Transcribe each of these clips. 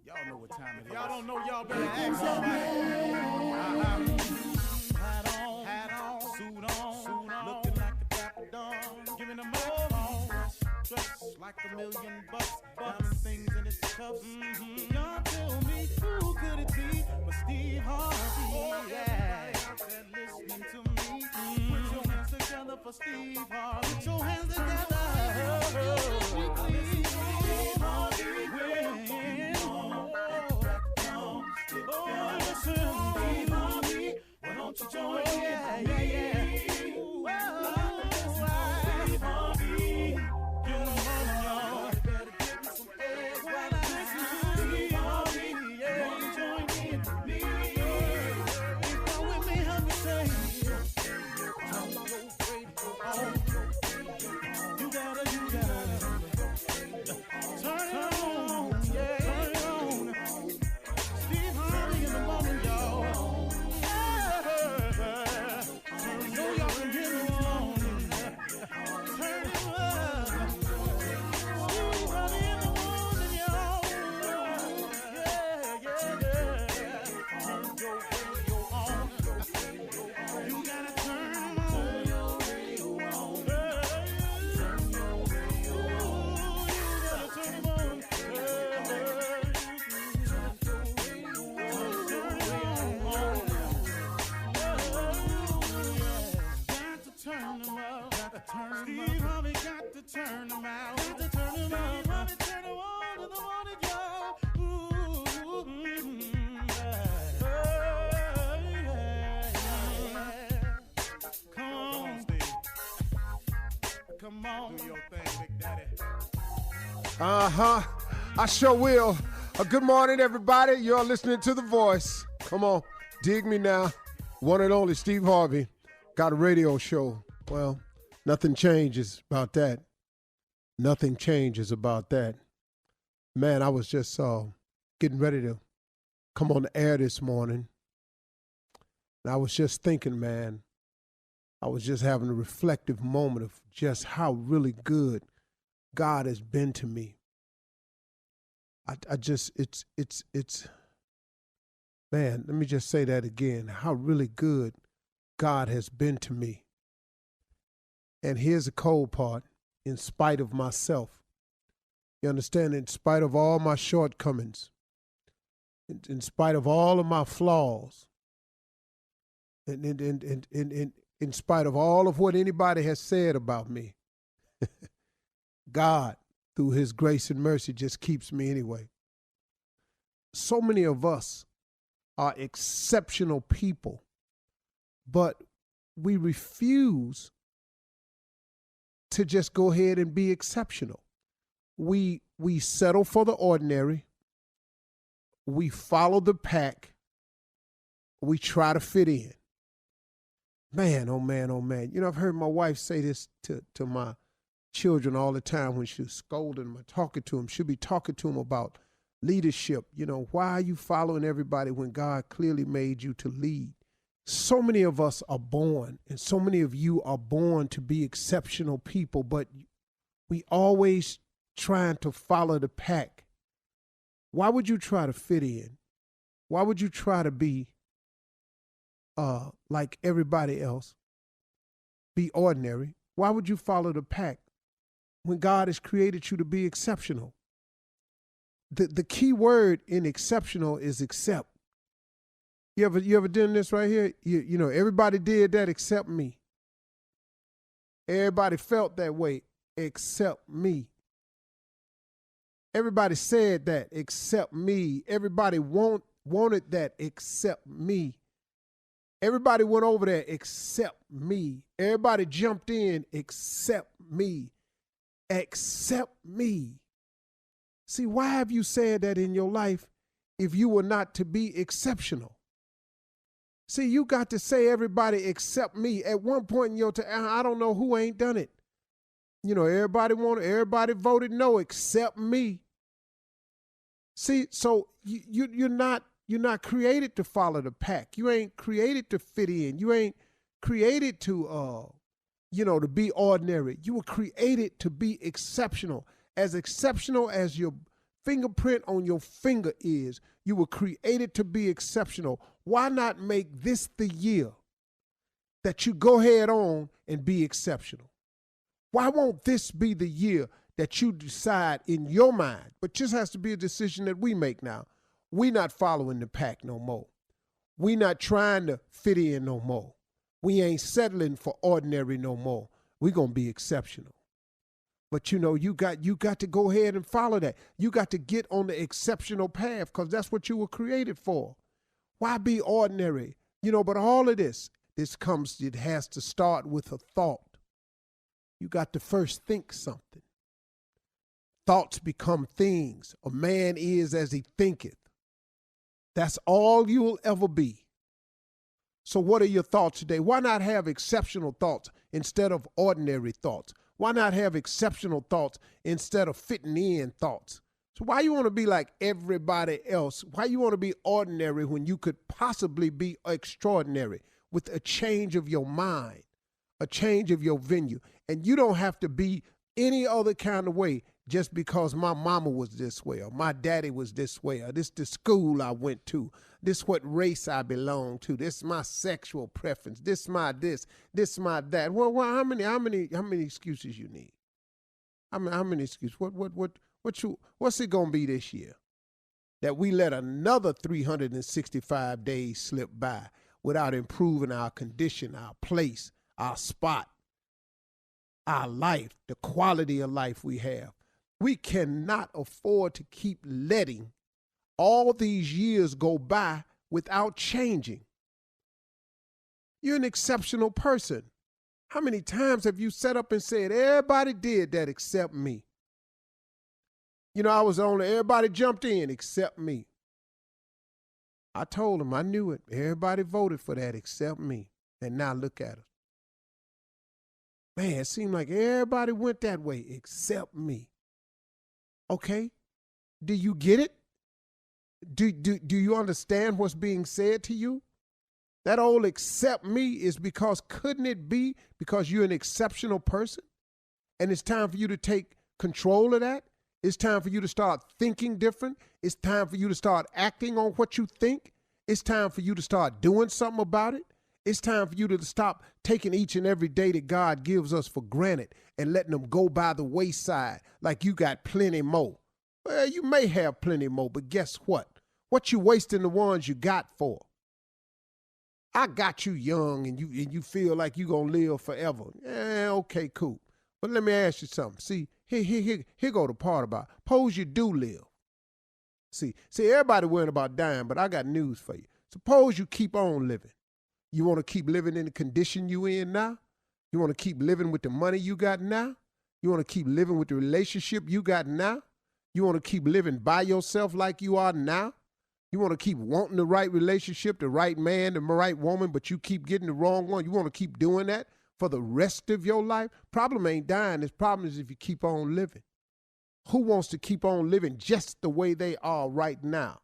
Y'all know what time it is. Y'all don't know, y'all better ask somebody. Hat on, suit on, looking like a dapper dawn, giving them all dressed like $1,000,000, diamond things in its cuffs. Y'all tell me who could it be but Steve Harvey? Oh yeah, out there listening to me. Put your hands together for Steve Harvey. Put your hands together. Steve Harvey. Oh, listen, Steve Harvey. Why don't you join me? Yeah. Steve Harvey. Get on, y'all. Better give me some eggs while I listen to Steve Harvey. Yeah, join in with me. If you're with me, help me say. You gotta turn it on, yeah, turn it on. Steve Harvey in the morning, y'all. You know y'all can get it on. Turn it up. Steve Harvey in the morning, y'all. Yeah. Turn your radio on. You gotta turn your radio on. Turn your radio on. You gotta turn it on. Turn them up, Steve Harvey got to turn them out. Got to turn them out. Steve Harvey turn them on in the morning, y'all. Come on, Steve. Come on. Do your thing, Big Daddy. I sure will. Good morning, everybody. You're listening to The Voice. Come on, dig me now. One and only Steve Harvey. Got a radio show. Well, nothing changes about that. Nothing changes about that. Man, I was just getting ready to come on the air this morning. And I was just thinking, man, I was just having a reflective moment of just how really good God has been to me. Man, let me just say that again, how really good God has been to me. And here's the cold part, in spite of myself. You understand, in spite of all my shortcomings, in spite of all of my flaws, and in spite of all of what anybody has said about me, God, through his grace and mercy, just keeps me anyway. So many of us are exceptional people, but we refuse to just go ahead and be exceptional. We settle for the ordinary. We follow the pack. We try to fit in. Man, oh man, oh man. You know, I've heard my wife say this to my children all the time when she's scolding them or talking to them. She'll be talking to them about leadership. You know, why are you following everybody when God clearly made you to lead? So many of us are born, and so many of you are born to be exceptional people, but we always trying to follow the pack. Why would you try to fit in? Why would you try to be like everybody else? Be ordinary. Why would you follow the pack when God has created you to be exceptional? The key word in exceptional is accept. You ever done this right here? You know, everybody did that except me. Everybody felt that way except me. Everybody said that except me. Everybody wanted that except me. Everybody went over there except me. Everybody jumped in except me. Except me. See, why have you said that in your life if you were not to be exceptional? See, you got to say everybody except me. At one point in your time, I don't know who ain't done it. You know, everybody voted no except me. See, so you're not created to follow the pack. You ain't created to fit in. You ain't created to to be ordinary. You were created to be exceptional as your fingerprint on your finger is you were created to be exceptional. Why not make this the year that you go head on and be exceptional? Why won't this be the year that you decide in your mind, but just has to be a decision that we make now. We not following the pack no more. We not trying to fit in no more. We ain't settling for ordinary no more. We gonna be exceptional. But you got to go ahead and follow that. You got to get on the exceptional path because that's what you were created for. Why be ordinary? But all of this it has to start with a thought. You got to first think something. Thoughts become things. A man is as he thinketh. That's all you will ever be. So what are your thoughts today? Why not have exceptional thoughts instead of ordinary thoughts? Why not have exceptional thoughts instead of fitting in thoughts? So why you want to be like everybody else? Why you want to be ordinary when you could possibly be extraordinary with a change of your mind, a change of your venue? And you don't have to be any other kind of way just because my mama was this way or my daddy was this way or this the school I went to, this what race I belong to, this my sexual preference, this my my that. Well, how many excuses you need? How many excuses? What's it gonna be this year that we let another 365 days slip by without improving our condition, our place, our spot, our life, the quality of life we have? We cannot afford to keep letting all these years go by without changing. You're an exceptional person. How many times have you sat up and said, everybody did that except me? I was everybody jumped in except me. I told them, I knew it. Everybody voted for that except me. And now look at us. Man, it seemed like everybody went that way except me. Okay, do you get it? Do you understand what's being said to you? That old accept me is because couldn't it be because you're an exceptional person? And it's time for you to take control of that. It's time for you to start thinking different. It's time for you to start acting on what you think. It's time for you to start doing something about it. It's time for you to stop taking each and every day that God gives us for granted and letting them go by the wayside like you got plenty more. Well, you may have plenty more, but guess what? What you wasting the ones you got for? I got you young and you feel like you gonna live forever. Okay, cool. But let me ask you something. See, here go the part about suppose you do live. See, everybody worrying about dying, but I got news for you. Suppose you keep on living. You want to keep living in the condition you in now? You want to keep living with the money you got now? You want to keep living with the relationship you got now? You want to keep living by yourself like you are now? You want to keep wanting the right relationship, the right man, the right woman, but you keep getting the wrong one? You want to keep doing that for the rest of your life? Problem ain't dying. The problem is if you keep on living. Who wants to keep on living just the way they are right now?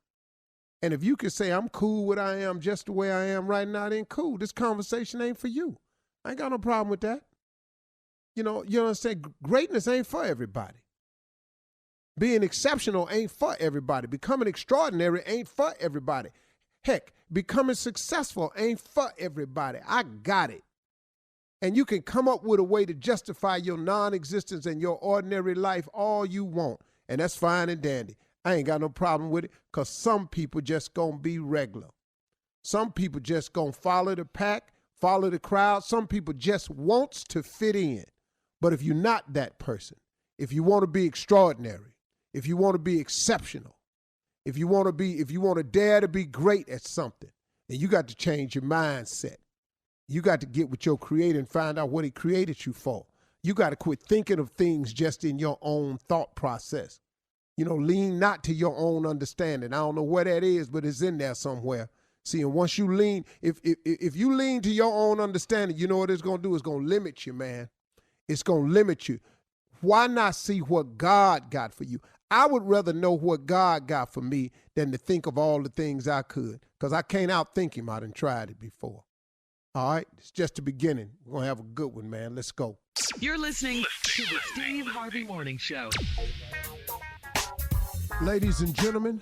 And if you can say, I'm cool with I am just the way I am right now, then cool. This conversation ain't for you. I ain't got no problem with that. You know what I'm saying? Greatness ain't for everybody. Being exceptional ain't for everybody. Becoming extraordinary ain't for everybody. Heck, becoming successful ain't for everybody. I got it. And you can come up with a way to justify your non-existence and your ordinary life all you want. And that's fine and dandy. I ain't got no problem with it because some people just going to be regular. Some people just going to follow the pack, follow the crowd. Some people just wants to fit in. But if you're not that person, if you want to be extraordinary, if you want to be exceptional, if you want to dare to be great at something, then you got to change your mindset. You got to get with your creator and find out what he created you for. You got to quit thinking of things just in your own thought process. Lean not to your own understanding. I don't know where that is, but it's in there somewhere. See, and once you lean, if you lean to your own understanding, you know what it's going to do? It's going to limit you, man. It's going to limit you. Why not see what God got for you? I would rather know what God got for me than to think of all the things I could, because I can't outthink him. I done tried it before. All right, it's just the beginning. We're going to have a good one, man. Let's go. You're listening to the Steve Harvey Morning Show. ladies and gentlemen,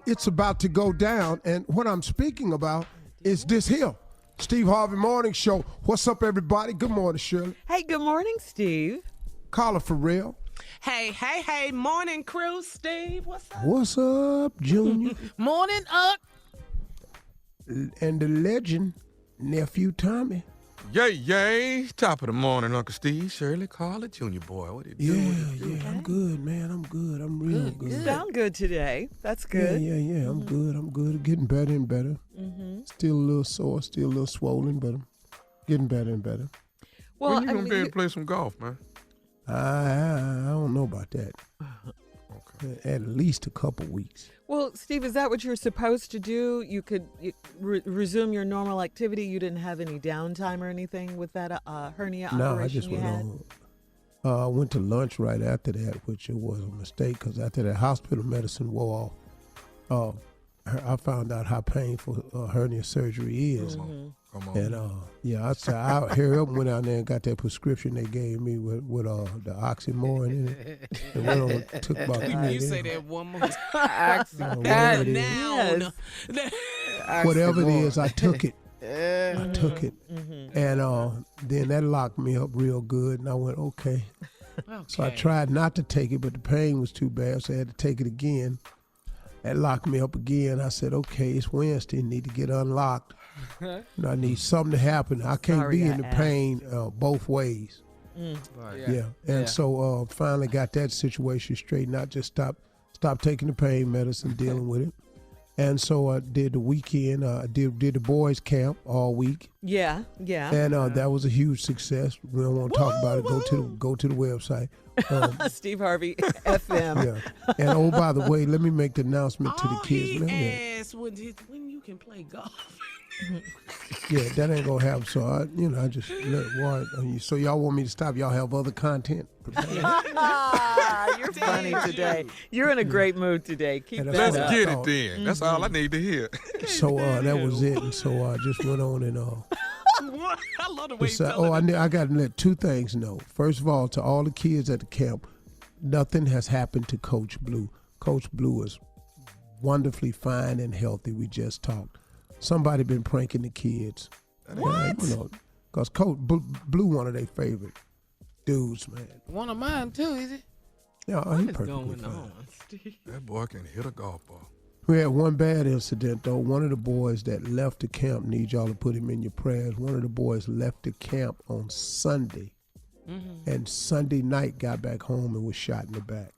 it's about to go down. And what I'm speaking about is this here. Steve Harvey Morning Show. What's up, everybody? Good morning, Shirley. Hey, good morning, Steve. Caller for real. Hey, morning crew, Steve. What's up? What's up, Junior? Morning up. And the legend, Nephew Tommy. Yay. Top of the morning, Uncle Steve, Shirley, Carla, Junior boy. What are you doing? Yeah, I'm good, man. I'm good. I'm real good. You sound good today. That's good. Yeah. I'm good. I'm good. Getting better and better. Mm-hmm. Still a little sore, still a little swollen, but I'm getting better and better. Well, when you going to be able to play some golf, man? I don't know about that. Okay. At least a couple weeks. Well, Steve, is that what you're supposed to do? You could resume your normal activity. You didn't have any downtime or anything with that hernia operation No, I just went on. Went to lunch right after that, which it was a mistake because after that hospital medicine wore off, I found out how painful hernia surgery is. Come on. And I said I hurry up and went out there and got that prescription they gave me with the oxymoron in it. And went on, took about 3 You say that one more time. whatever it is. Whatever it is, I took it. I took it. Mm-hmm. And then that locked me up real good. And I went, okay. So I tried not to take it, but the pain was too bad, so I had to take it again. That locked me up again. I said, okay, it's Wednesday. Need to get unlocked. I need something to happen. I can't be in the pain both ways. Yeah. And so finally got that situation straightened out. Just stop taking the pain medicine, dealing with it. And so I did the weekend. Did the boys' camp all week. Yeah. And that was a huge success. We don't want to talk about it. Go to the website. Steve Harvey FM. Yeah. And oh, by the way, let me make the announcement to the kids. He asked when you can play golf. Yeah, that ain't gonna happen. So I just let Ward. So y'all want me to stop? Y'all have other content? You're funny today. You're in a great mood today. Keep that Let's up. get it then. That's all I need to hear. So that was it. And so I just went on and I love the way you tell it. I got to let two things know. First of all, to all the kids at the camp, nothing has happened to Coach Blue. Coach Blue is wonderfully fine and healthy. We just talked. Somebody been pranking the kids. What? Because Coach Blue one of their favorite dudes, man. One of mine too, is it? Yeah, What he's is perfectly going fine. on, Steve? That boy can hit a golf ball. We had one bad incident, though. One of the boys that left the camp, need y'all to put him in your prayers. One of the boys left the camp on Sunday, and Sunday night got back home and was shot in the back.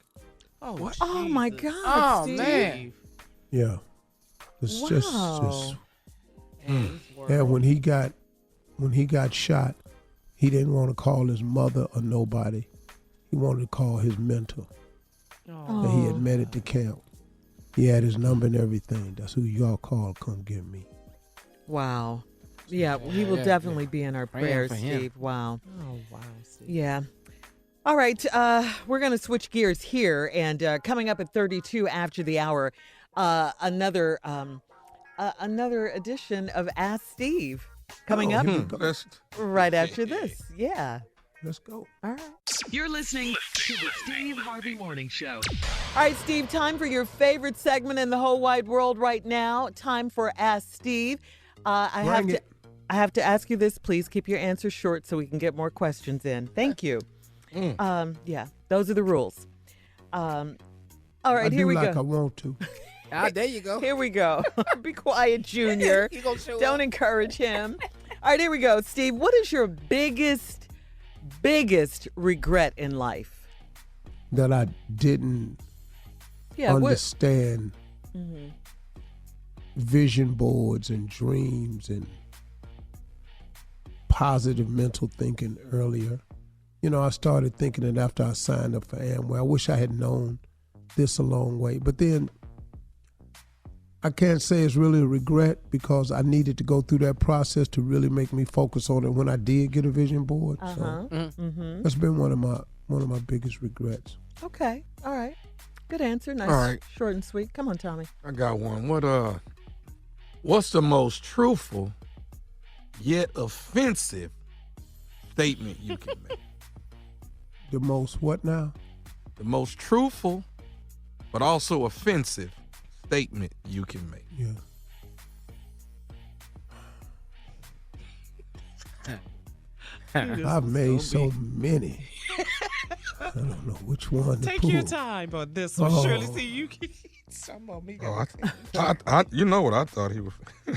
Oh, What? Oh, my God, Oh, Steve. man. Yeah. It's just Hey, and when he got shot, he didn't want to call his mother or nobody. He wanted to call his mentor. Oh. And he had met at the camp. He had his number and everything. That's who y'all call, come get me. Wow. Yeah, he will definitely be in our Praying prayers, for him. Steve. Wow. Oh, wow, Steve. Yeah. All right. We're going to switch gears here. And coming up at 32 after the hour, another edition of Ask Steve coming up right after this. Yeah. Let's go. All right. You're listening to the Steve Harvey Morning Show. All right, Steve, time for your favorite segment in the whole wide world right now. Time for Ask Steve. I have to ask you this. Please keep your answers short so we can get more questions in. Thank you. Yeah, those are the rules. All right, here we go. I want to. There you go. Here we go. Be quiet, Junior. You gonna show Don't up? encourage him. All right, here we go. Steve, what is your biggest regret in life? That I didn't understand vision boards and dreams and positive mental thinking earlier. I started thinking it after I signed up for Amway. I wish I had known this a long way. But then I can't say it's really a regret because I needed to go through that process to really make me focus on it when I did get a vision board. So that's been one of my biggest regrets. Okay. All right. Good answer. Nice. All right. Short and sweet. Come on, Tommy. I got one. What's the most truthful yet offensive statement you can make? The most what now? The most truthful but also offensive statement you can make? Yeah. I've made so many. I don't know which one to Take pull. your time on this one, Shirley. See, you can. Some of me. You know what I thought he was.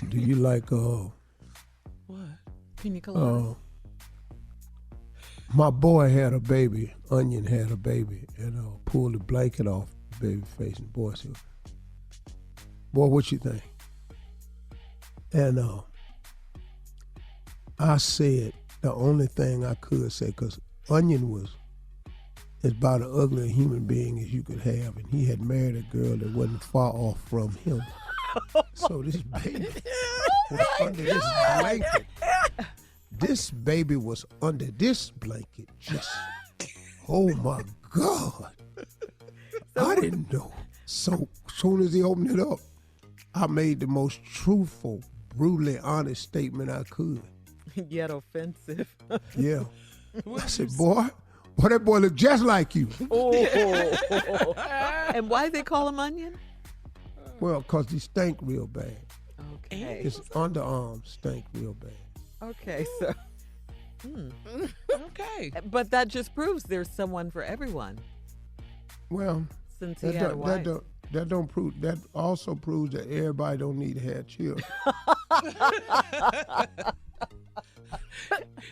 Do you like What? Pina colada. My boy had a baby. Onion had a baby, and pulled the blanket off the baby face, and the boy said, "Boy, what you think?" And I said the only thing I could say, because Onion was as about as ugly a human being as you could have, and he had married a girl that wasn't far off from him. So this baby was under this blanket. This baby was under this blanket. Just, oh my God. I didn't know. So soon as he opened it up, I made the most truthful, brutally honest statement I could. Yet offensive. Yeah. I said, boy, that boy look just like you. Oh. And why they call him Onion? Well, because he stank real bad. Okay. His underarms stank real bad. Okay, so. Okay. But that just proves there's someone for everyone. Well, Since he had a wife. that don't prove. That also proves that everybody don't need to have children.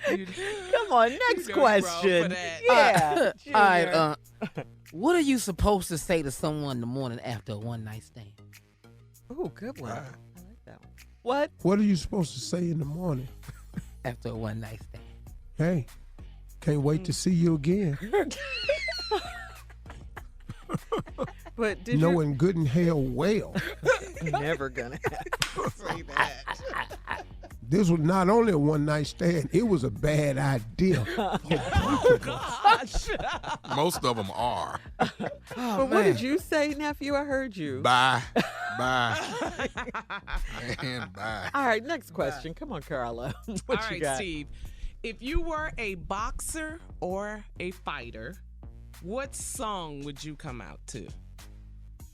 Come on, next question. Yeah. All right. What are you supposed to say to someone the morning after a one-night stand? Oh, good one. I like that one. What? What are you supposed to say in the morning? After a one-night stand. Hey, can't wait to see you again. But did Knowing good and hell well. Never gonna happen. Say that. This was not only a one-night stand, it was a bad idea. Oh, gosh. Most of them are. But what did you say, nephew? I heard you. Bye. Bye. And bye. All right, next question. Come on, Carla. What All you right, got? Steve. If you were a boxer or a fighter, what song would you come out to?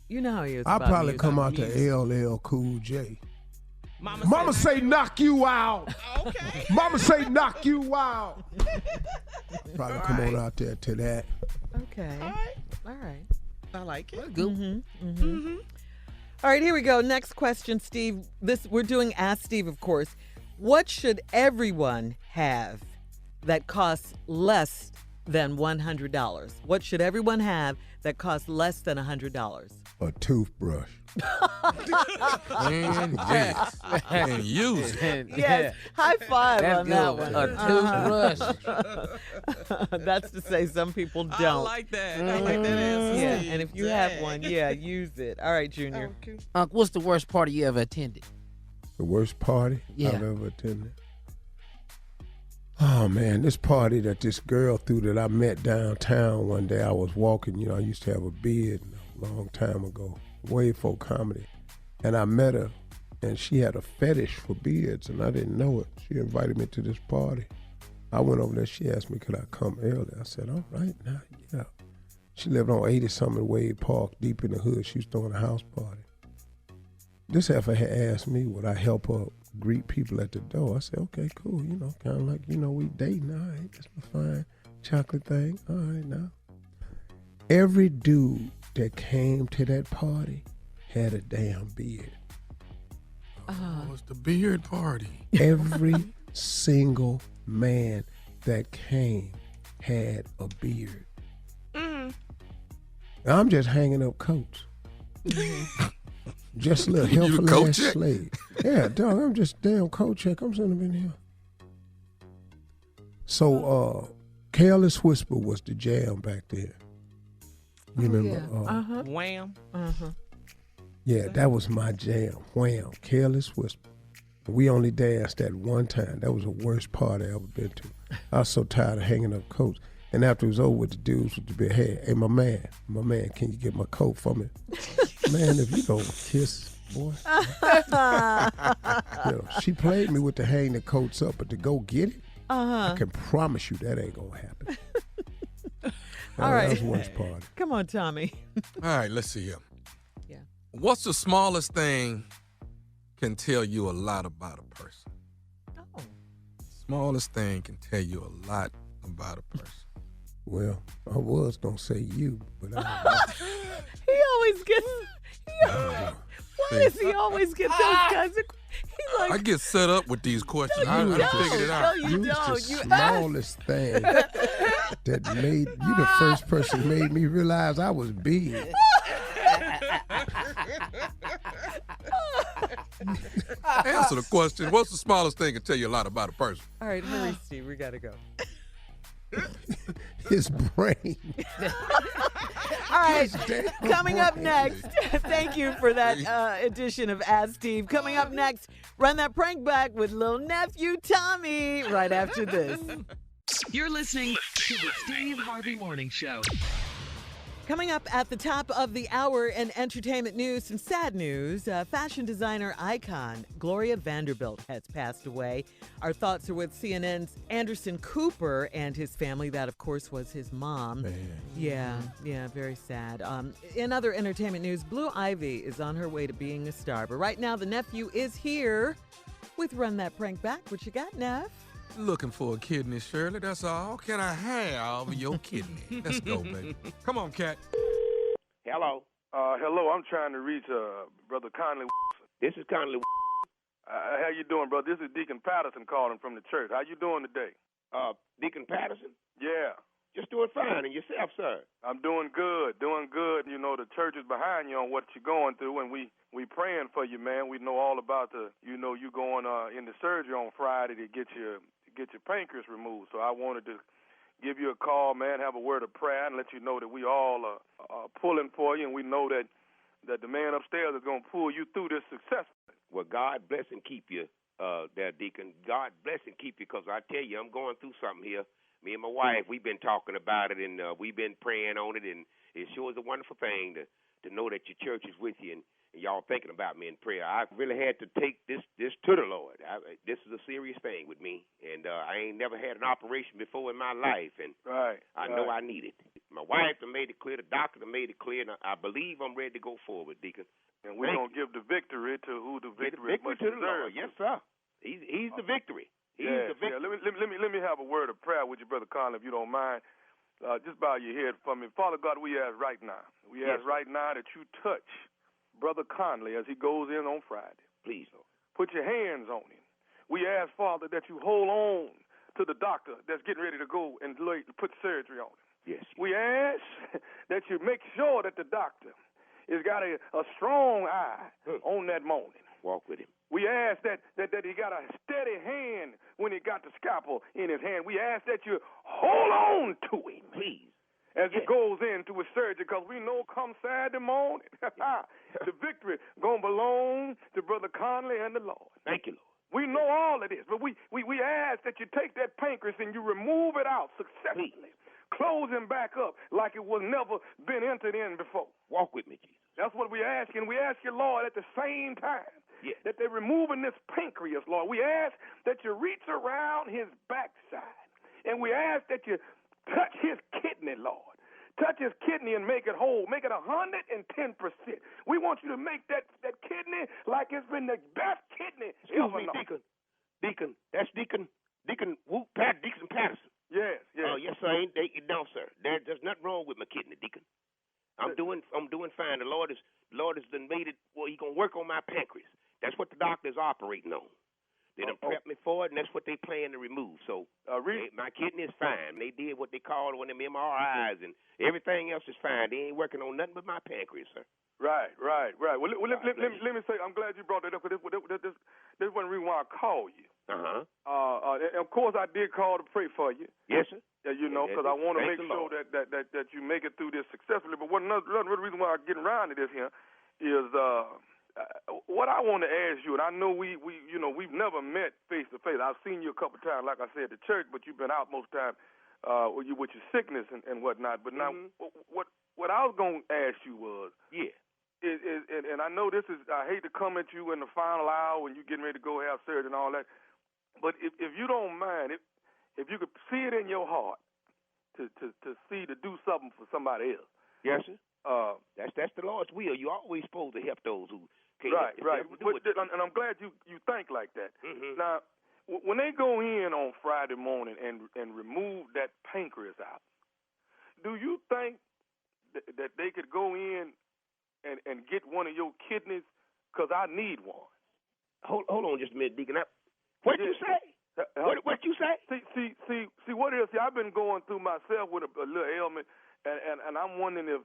You know how he is. I'll about probably music. come out to LL Cool J. Mama say knock you out. Okay. Mama say knock you out. Probably come on out there to that. Okay. All right. I like it. Good. All right, here we go. Next question, Steve. We're doing Ask Steve, of course. What should everyone have that costs less than $100? What should everyone have that costs less than $100? A toothbrush. And yes. And use it. Yes. High five That's on good. that one. A toothbrush. That's to say some people don't. I like that. I like that answer. Yeah, Steve. and if you have one, use it. All right, Junior. Unc, what's the worst party you ever attended? The worst party Yeah. I've ever attended. Oh man, this party that this girl threw that I met downtown one day. I was walking, I used to have a beard a long time ago, way before comedy. And I met her, and she had a fetish for beards, and I didn't know it. She invited me to this party. I went over there, she asked me, could I come early? I said, all right, now, yeah. She lived on 80-something Wade Park, deep in the hood. She was throwing a house party. This heifer had asked me, would I help her greet people at the door? I said, okay, cool, kind of like, we dating, all right, that's my fine chocolate thing, all right now. Every dude that came to that party had a damn beard. It was the beard party. Every single man that came had a beard. I'm just hanging up coats. Just a little You helpful coat ass check? slave. Yeah, dog, I'm just damn coat check. I'm sitting up in here. So, Careless Whisper was the jam back there. You remember? Wham. Yeah, that was my jam. Wham, Careless Whisper. We only danced that one time. That was the worst party I ever been to. I was so tired of hanging up coats. And after it was over with the dudes with the big head, hey, my man, can you get my coat for me? Man, if you don't kiss, boy. She played me with the hang the coats up, but to go get it, I can promise you that ain't gonna happen. All right. That was West Party. Come on, Tommy. All right, let's see here. Yeah. What's the smallest thing can tell you a lot about a person? Oh. Smallest thing can tell you a lot about a person. Well, I was going to say you, but I He always gets. Why does he always get those kinds of? He's like, I get set up with these questions. I figured it out. No, you was don't. the You smallest thing that made you the first person made me realize I was big. Answer the question. What's the smallest thing can tell you a lot about a person? All right, hurry, Steve. We gotta go. His brain. All right, coming up next. Thank you for that edition of Ask Steve. Coming up next, run that prank back with little nephew Tommy. Right after this. You're listening to the Steve Harvey Morning Show. Coming up at the top of the hour in entertainment news, some sad news. Fashion designer icon Gloria Vanderbilt has passed away. Our thoughts are with CNN's Anderson Cooper and his family. That, of course, was his mom. Man. Yeah, very sad. In other entertainment news, Blue Ivy is on her way to being a star. But right now, the nephew is here with Run That Prank Back. What you got, Neff? Looking for a kidney, Shirley. That's all. Can I have your kidney? Let's go, baby. Come on, cat. Hello. Hello, I'm trying to reach Brother Conley. This is Conley. How you doing, brother? This is Deacon Patterson calling from the church. How you doing today? Deacon Patterson? Yeah. Just doing fine. And yourself, sir? I'm doing good. You know, the church is behind you on what you're going through, and we praying for you, man. We know all about you going in the surgery on Friday to get your pancreas removed. So I wanted to give you a call, man, have a word of prayer, and let you know that we all are pulling for you, and we know that the man upstairs is going to pull you through this successfully. Well, God bless and keep you there, Deacon. God bless and keep you, because I tell you, I'm going through something here. Me and my wife, we've been talking about it, and we've been praying on it, and it sure is a wonderful thing to know that your church is with you, and y'all thinking about me in prayer. I really had to take this to the Lord. This is a serious thing with me, and I ain't never had an operation before in my life, and I know I need it. My wife done made it clear, the doctor done made it clear, and I believe I'm ready to go forward, Deacon. And we're going to give the victory to who the victory must to the deserve. Lord. Yes, sir. He's the victory. He's the victory. Yeah. Let me have a word of prayer with you, Brother Conley, if you don't mind. Just bow your head for me. Father God, we ask right now. We ask right now that you touch Brother Conley as he goes in on Friday. Please, Lord. Put your hands on him. We ask, Father, that you hold on to the doctor that's getting ready to go and put surgery on him. Yes. We ask that you make sure that the doctor has got a strong eye on that morning. Walk with him. We ask that he got a steady hand when he got the scalpel in his hand. We ask that you hold on to him. Please. As he goes into his surgery, because we know come Saturday morning, the victory going to belong to Brother Conley and the Lord. Thank you, Lord. We know all of this, but we ask that you take that pancreas and you remove it out successfully. Please. Close him back up like it was never been entered in before. Walk with me, Jesus. That's what we ask, and we ask you, Lord, at the same time, that they're removing this pancreas, Lord. We ask that you reach around his backside, and we ask that you touch his kidney, Lord. Touch his kidney and make it whole. Make it 110%. We want you to make that kidney like it's been the best kidney Excuse ever me, known. Deacon. That's Deacon Deacon Patterson. Yes. Yes, sir. No, sir. There's nothing wrong with my kidney, Deacon. I'm doing fine. The Lord has done made it. Well, He gonna work on my pancreas. That's what the doctor is operating on. They done prepped me for it, and that's what they plan to remove. So my kidney is fine. They did what they called one of them MRIs, and everything else is fine. They ain't working on nothing but my pancreas, sir. Right. Well, let me say, I'm glad you brought that up, because this one reason why I called you. Uh-huh. And of course, I did call to pray for you. Yes, sir. Because I want to make sure that you make it through this successfully. But another reason why I'm getting around to this here is what I want to ask you, and I know we've never met face to face. I've seen you a couple times, like I said, at the church, but you've been out most of the time with your sickness and whatnot. But now, what I was going to ask you was, and I know this is, I hate to come at you in the final hour when you're getting ready to go have surgery and all that, but if you don't mind, if you could see it in your heart see to do something for somebody else. Yes, sir. That's the Lord's will. You're always supposed to help those who can't. Right. And I'm glad you think like that. Mm-hmm. Now, when they go in on Friday morning and remove that pancreas out, do you think that they could go in and get one of your kidneys? Because I need one. Hold on just a minute, Deacon. What you say? What you say? See what it is? See, I've been going through myself with a little ailment, and I'm wondering if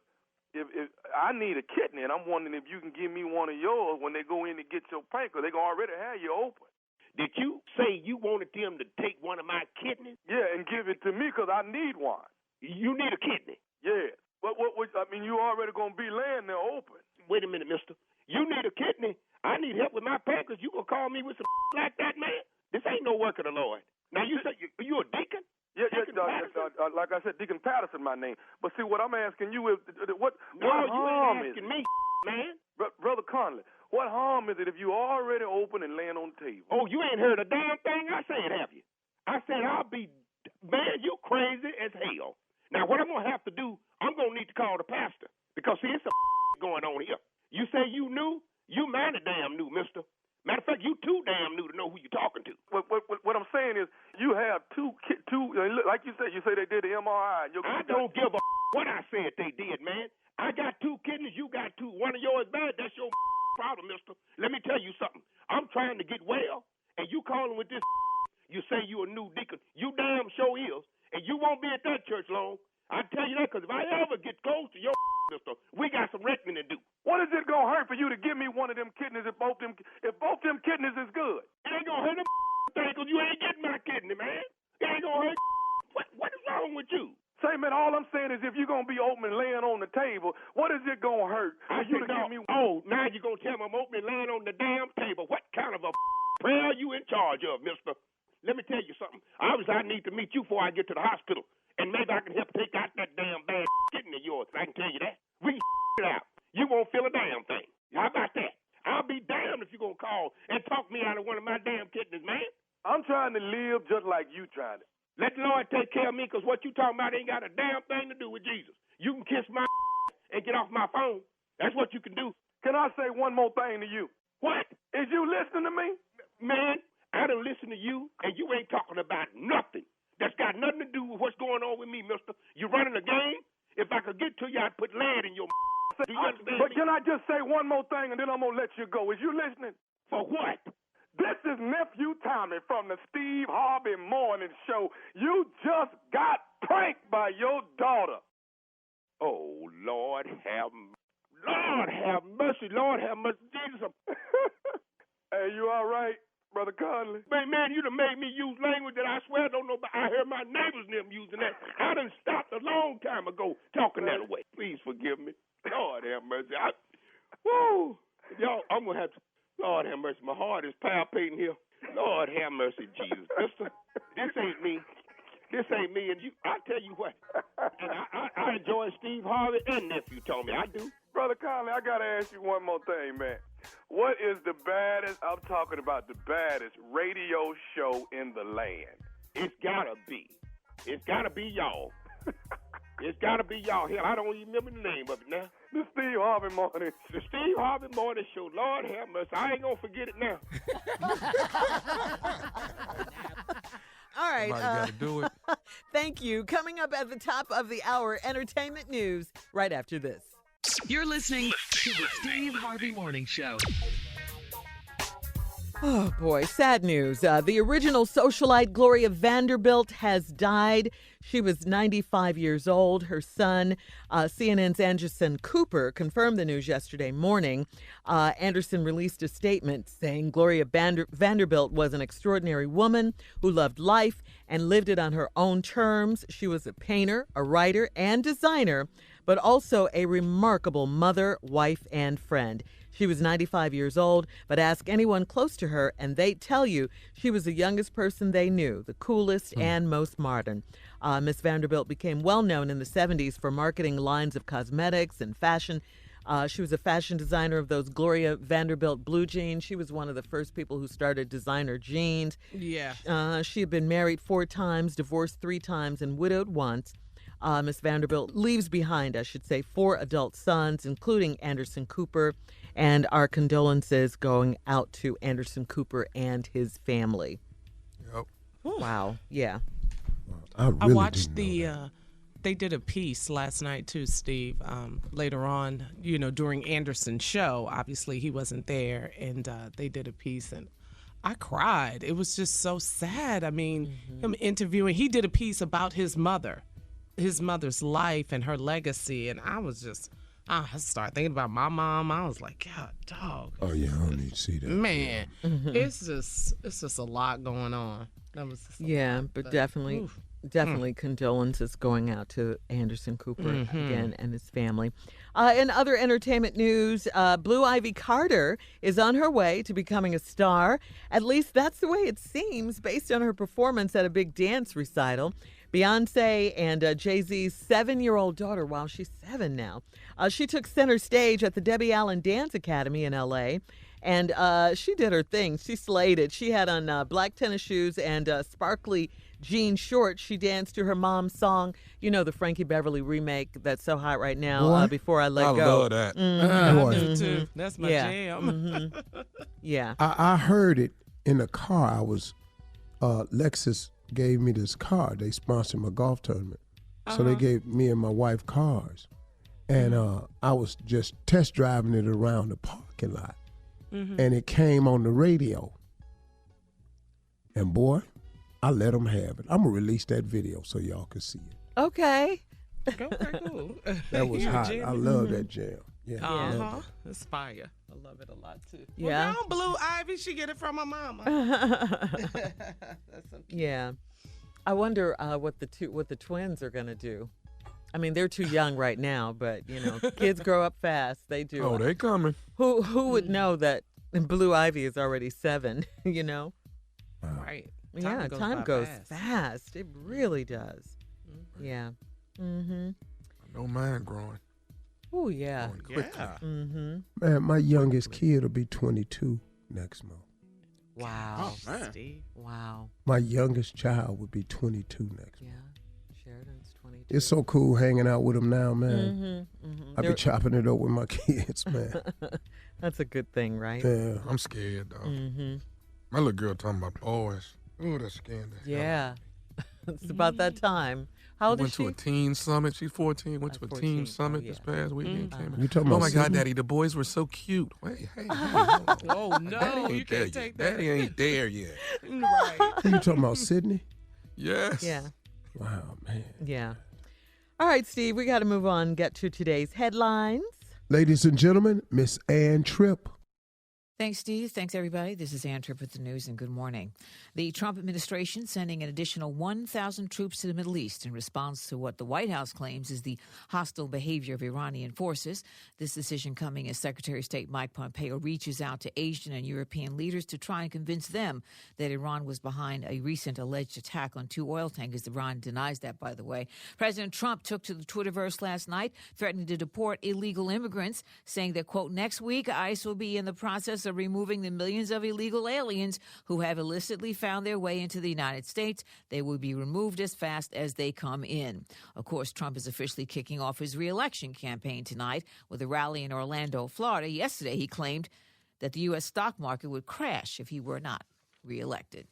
I need a kidney, and I'm wondering if you can give me one of yours when they go in to get your pancreas. They gonna already have you open. Did you say you wanted them to take one of my kidneys? Yeah, and give it to me because I need one. You need a kidney? Yeah. What I mean, you already gonna be laying there open. Wait a minute, mister. You need a kidney. I need help with my pancreas. You gonna call me with some like that, man? This ain't no work of the Lord. Now, you say you a deacon? Yeah, like I said, Deacon Patterson, my name. But see, what I'm asking you is, what harm you ain't asking me, man. Brother Conley, what harm is it if you already open and laying on the table? Oh, you ain't heard a damn thing I said, have you? I said man, you crazy as hell. Now, what I'm going to have to do, I'm going to need to call the pastor. Because, see, it's going on here. You say you knew? You mighty damn new, mister. Matter of fact, you too damn new to know who you're talking to. What I'm saying is, you have two, like you said they did the MRI. I don't give a what I said they did, man. I got two kidneys, you got two. One of yours bad, that's your problem, mister. Let me tell you something. I'm trying to get well, and you calling with this you say you a new deacon. You damn sure is, and you won't be at that church long. I tell you that, because if I ever get close to your mister, we got some reckoning to do. What is it gonna hurt for you to give me one of them kidneys if both them kidneys is good? It ain't gonna hurt them thing, because you ain't getting my kidney, man. It ain't gonna hurt. What is wrong with you? Say, man, all I'm saying is if you're gonna be open and laying on the table, what is it gonna hurt for you to give me? Oh, now you're gonna tell me I'm open and laying on the damn table. What kind of a prayer are you in charge of, mister? Let me tell you something. Obviously, I need to meet you before I get to the hospital. And maybe I can help take out that damn bad kidney of yours. I can tell you that. We can it out. You won't feel a damn thing. How about that? I'll be damned if you're going to call and talk me out of one of my damn kidneys, man. I'm trying to live just like you trying to. Let the Lord take care of me, because what you talking about ain't got a damn thing to do with Jesus. You can kiss my and get off my phone. That's what you can do. Can I say one more thing to you? What? Is you listening to me? Man, I done listen to you, and you ain't talking about nothing. That's got nothing to do with what's going on with me, mister. You running a game? If I could get to you, I'd put lead in your do you understand But me? can I just say one more thing, and then I'm going to let you go? Is you listening? For what? This is Nephew Tommy from the Steve Harvey Morning Show. You just got pranked by your daughter. Oh, Lord have mercy. Lord have mercy. Jesus. Hey, you all right, Brother Conley? Man, you done made me use language that I swear I don't know about. I heard my neighbors and them using that. I done stopped a long time ago talking that way. Please forgive me. Lord have mercy. Y'all, I'm going to have to. Lord have mercy. My heart is palpitating here. Lord have mercy, Jesus. Mister, this ain't me. This ain't me. And I tell you what, and I enjoy Steve Harvey and Nephew Tommy. I do. Brother Conley, I got to ask you one more thing, man. What is the baddest, I'm talking about the baddest radio show in the land? It's got to be. It's got to be y'all. It's got to be y'all. Hell, I don't even remember the name of it now. The Steve Harvey Morning. The Steve Harvey Morning Show. Lord have mercy. I ain't going to forget it now. All right. Got to do it. Thank you. Coming up at the top of the hour, entertainment news right after this. You're listening to the Steve Harvey Morning Show. Oh, boy. Sad news. The original socialite Gloria Vanderbilt has died. She was 95 years old. Her son, CNN's Anderson Cooper, confirmed the news yesterday morning. Anderson released a statement saying Gloria Vanderbilt was an extraordinary woman who loved life and lived it on her own terms. She was a painter, a writer, and designer, but also a remarkable mother, wife, and friend. She was 95 years old, but ask anyone close to her and they tell you she was the youngest person they knew, the coolest and most modern. Miss Vanderbilt became well known in the 70s for marketing lines of cosmetics and fashion. She was a fashion designer of those Gloria Vanderbilt blue jeans. She was one of the first people who started designer jeans. Yeah. She had been married 4 times, divorced 3 times, and widowed once. Miss Vanderbilt leaves behind, I should say, 4 adult sons, including Anderson Cooper, and our condolences going out to Anderson Cooper and his family. Yep. Wow. Yeah. I I really watched didn't know that. they did a piece last night too, Steve. Later on, you know, during Anderson's show, obviously he wasn't there, and they did a piece, and I cried. It was just so sad. I mean, him interviewing, he did a piece about his mother's life and her legacy, and I was just, I started thinking about my mom. I was like, God, dog. Oh yeah, I don't need to see that. Man, it's just a lot going on. That was just a lot, but definitely. oof. Definitely condolences going out to Anderson Cooper again and his family. In other entertainment news, Blue Ivy Carter is on her way to becoming a star. At least that's the way it seems based on her performance at a big dance recital. Beyonce and Jay-Z's 7-year-old daughter, wow, she's 7 now. She took center stage at the Debbie Allen Dance Academy in L.A., and she did her thing. She slayed it. She had on black tennis shoes and sparkly jean shorts. She danced to her mom's song, you know, the Frankie Beverly remake that's so hot right now, Before I Let Go. I love that. I do too. That's my jam. Yeah. I heard it in the car. I was Lexus gave me this car. They sponsored my golf tournament, so they gave me and my wife cars, and I was just test driving it around the parking lot, and it came on the radio, and boy, I let them have it. I'm going to release that video so y'all can see it. Okay. Okay, cool. That was hot. I love that jam. Yeah. It's fire. I love it a lot too. Yeah. Well, Blue Ivy, she get it from her mama. That's so cute. Yeah. I wonder what the twins are going to do. I mean, they're too young right now, but you know, kids grow up fast. They do. Oh, they coming. Who would know that Blue Ivy is already 7, you know? Right. Time goes fast. It really does. Yeah. Mm-hmm. I don't mind growing. Oh, yeah. Going quickly. Mm-hmm. Man, my youngest kid will be 22 next month. Wow. Oh, man. Steve. Wow. My youngest child would be 22 next month. Yeah. Sheridan's 22. It's so cool hanging out with them now, man. I be chopping it up with my kids, man. That's a good thing, right? Yeah. I'm scared, though. Mm-hmm. My little girl talking about boys. Oh, that's scaring the hell Yeah. out of me. It's about that time. How old Went is she? to a teen summit. She's 14. Went to a 14. teen summit Oh, this yeah. past weekend. Came You talking oh about my God, Sydney? Daddy, the boys were so cute. Hey, hold on. Oh no, Daddy you ain't there can't yet. take that. Daddy ain't there yet. Right. You talking about Sydney? Yes. Yeah. Wow, man. Yeah. All right, Steve, we got to move on and get to today's headlines. Ladies and gentlemen, Miss Ann Tripp. Thanks, Steve. Thanks, everybody. This is Ann Tripp with the news, and good morning. The Trump administration sending an additional 1,000 troops to the Middle East in response to what the White House claims is the hostile behavior of Iranian forces. This decision coming as Secretary of State Mike Pompeo reaches out to Asian and European leaders to try and convince them that Iran was behind a recent alleged attack on 2 oil tankers. Iran denies that, by the way. President Trump took to the Twitterverse last night, threatening to deport illegal immigrants, saying that, quote, next week ICE will be in the process of removing the millions of illegal aliens who have illicitly found their way into the United States. They will be removed as fast as they come in. Of course, Trump is officially kicking off his re-election campaign tonight with a rally in Orlando, Florida. Yesterday, he claimed that the U.S. stock market would crash if he were not reelected.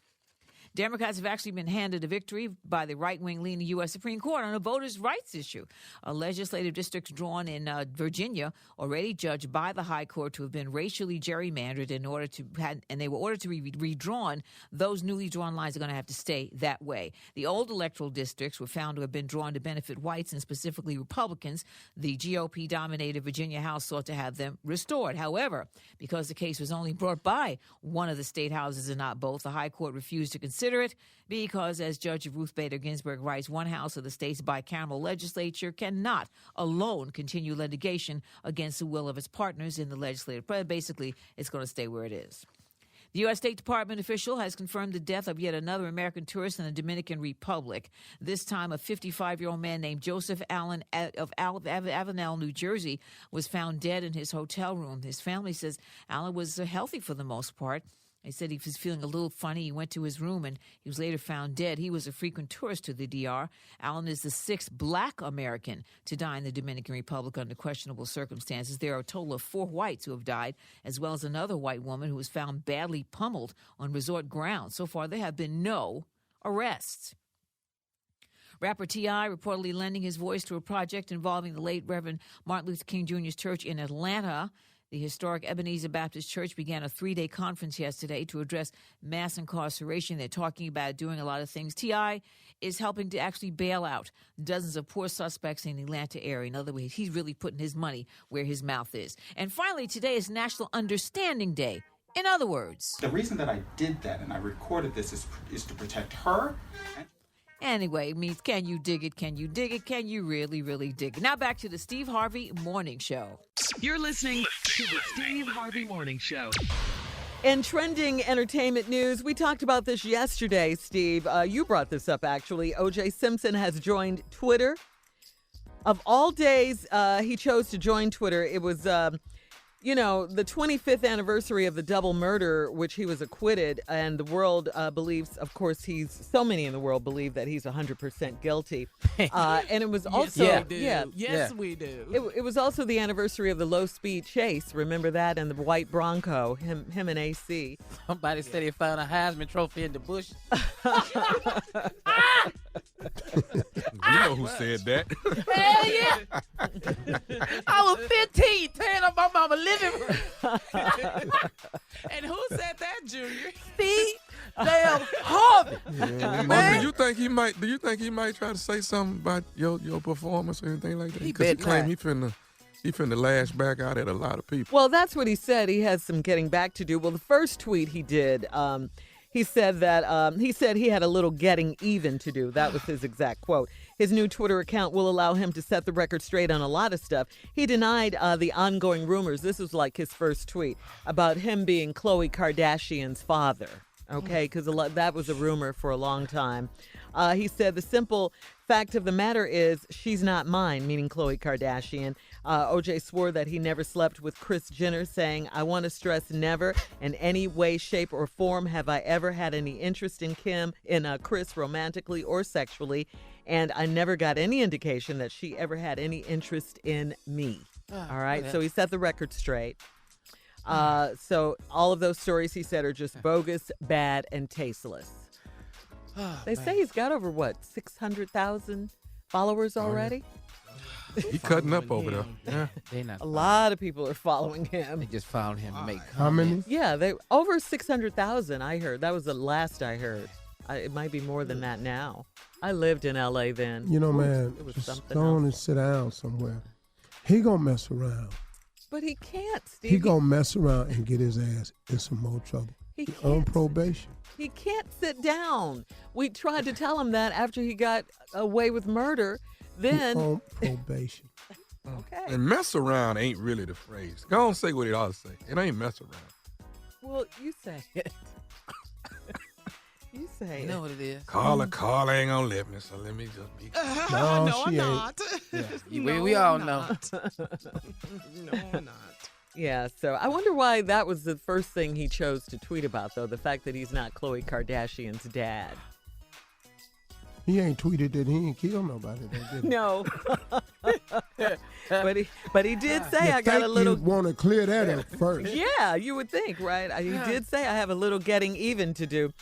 Democrats have actually been handed a victory by the right-wing leaning U.S. Supreme Court on a voters' rights issue. A legislative district drawn in Virginia, already judged by the High Court to have been racially gerrymandered and they were ordered to be redrawn. Those newly drawn lines are going to have to stay that way. The old electoral districts were found to have been drawn to benefit whites and specifically Republicans. The GOP-dominated Virginia House sought to have them restored. However, because the case was only brought by one of the state houses and not both, the High Court refused to consider it because, as Judge Ruth Bader Ginsburg writes, one house of the state's bicameral legislature cannot alone continue litigation against the will of its partners in the legislative. Basically, it's going to stay where it is. The U.S. State Department official has confirmed the death of yet another American tourist in the Dominican Republic. This time, a 55-year-old man named Joseph Allen of Avenel, New Jersey, was found dead in his hotel room. His family says Allen was healthy for the most part. They said he was feeling a little funny. He went to his room and he was later found dead. He was a frequent tourist to the DR. Allen is the 6th black American to die in the Dominican Republic under questionable circumstances. There are a total of 4 whites who have died, as well as another white woman who was found badly pummeled on resort grounds. So far, there have been no arrests. Rapper T.I. reportedly lending his voice to a project involving the late Reverend Martin Luther King Jr.'s church in Atlanta. The historic Ebenezer Baptist Church began a 3-day conference yesterday to address mass incarceration. They're talking about doing a lot of things. T.I. is helping to actually bail out dozens of poor suspects in the Atlanta area. In other words, he's really putting his money where his mouth is. And finally, today is National Understanding Day. In other words, the reason that I did that and I recorded this is to protect her. Anyway, it means can you dig it? Can you dig it? Can you really, really dig it? Now back to the Steve Harvey Morning Show. You're listening to the Steve Harvey Morning Show. In trending entertainment news, we talked about this yesterday, Steve. You brought this up, actually. O.J. Simpson has joined Twitter. Of all days, he chose to join Twitter. It was, the 25th anniversary of the double murder, which he was acquitted, and the world believes, of course, so many in the world believe that he's 100% guilty. And it was also, Yes, we do. It was also the anniversary of the low-speed chase. Remember that? And the white Bronco, him and AC. Somebody said he found a Heisman Trophy in the bush. You know who said that. Hell yeah. I was 15 tearing up my mama living room. And who said that, Junior? Steve damn Harvey. Yeah, man. Do you think he might try to say something about your performance or anything like that? Because he claimed he finna lash back out at a lot of people. Well, that's what he said. He has some getting back to do. Well, the first tweet he did, he said that he had a little getting even to do. That was his exact quote. His new Twitter account will allow him to set the record straight on a lot of stuff. He denied the ongoing rumors. This was like his first tweet about him being Khloe Kardashian's father. Okay, because that was a rumor for a long time. He said the simple fact of the matter is she's not mine, meaning Khloe Kardashian. OJ swore that he never slept with Kris Jenner, saying, I want to stress never in any way, shape, or form have I ever had any interest in Kris romantically or sexually, and I never got any indication that she ever had any interest in me. All right, so he set the record straight. So all of those stories, he said, are just bogus, bad, and tasteless. They say he's got over, 600,000 followers already? He cutting up over there. Yeah. A lot of people are following him. They just found him to make How many? Yeah, they over 600,000, I heard. That was the last I heard. It might be more than that now. I lived in L.A. then. Man, it was just something go on else. and sit down somewhere. He gonna mess around. But he can't, Steve. He gonna mess around and get his ass in some more trouble. He on can't. probation. He can't sit down. We tried to tell him that after he got away with murder. Then He on probation. Okay. And mess around ain't really the phrase. Go on, say what it ought to say. It ain't mess around. Well, you say it. You say You know what it is? Carla ain't gonna let me, so let me just be. No, no, she I'm ain't. not. Yeah, we all know. No, I'm not. Yeah, so I wonder why that was the first thing he chose to tweet about, though, the fact that he's not Khloe Kardashian's dad. He ain't tweeted that he ain't killed nobody, though, did he? No. but he did say, I got a little... You want to clear that up first. Yeah, you would think, right? He did say, I have a little getting even to do.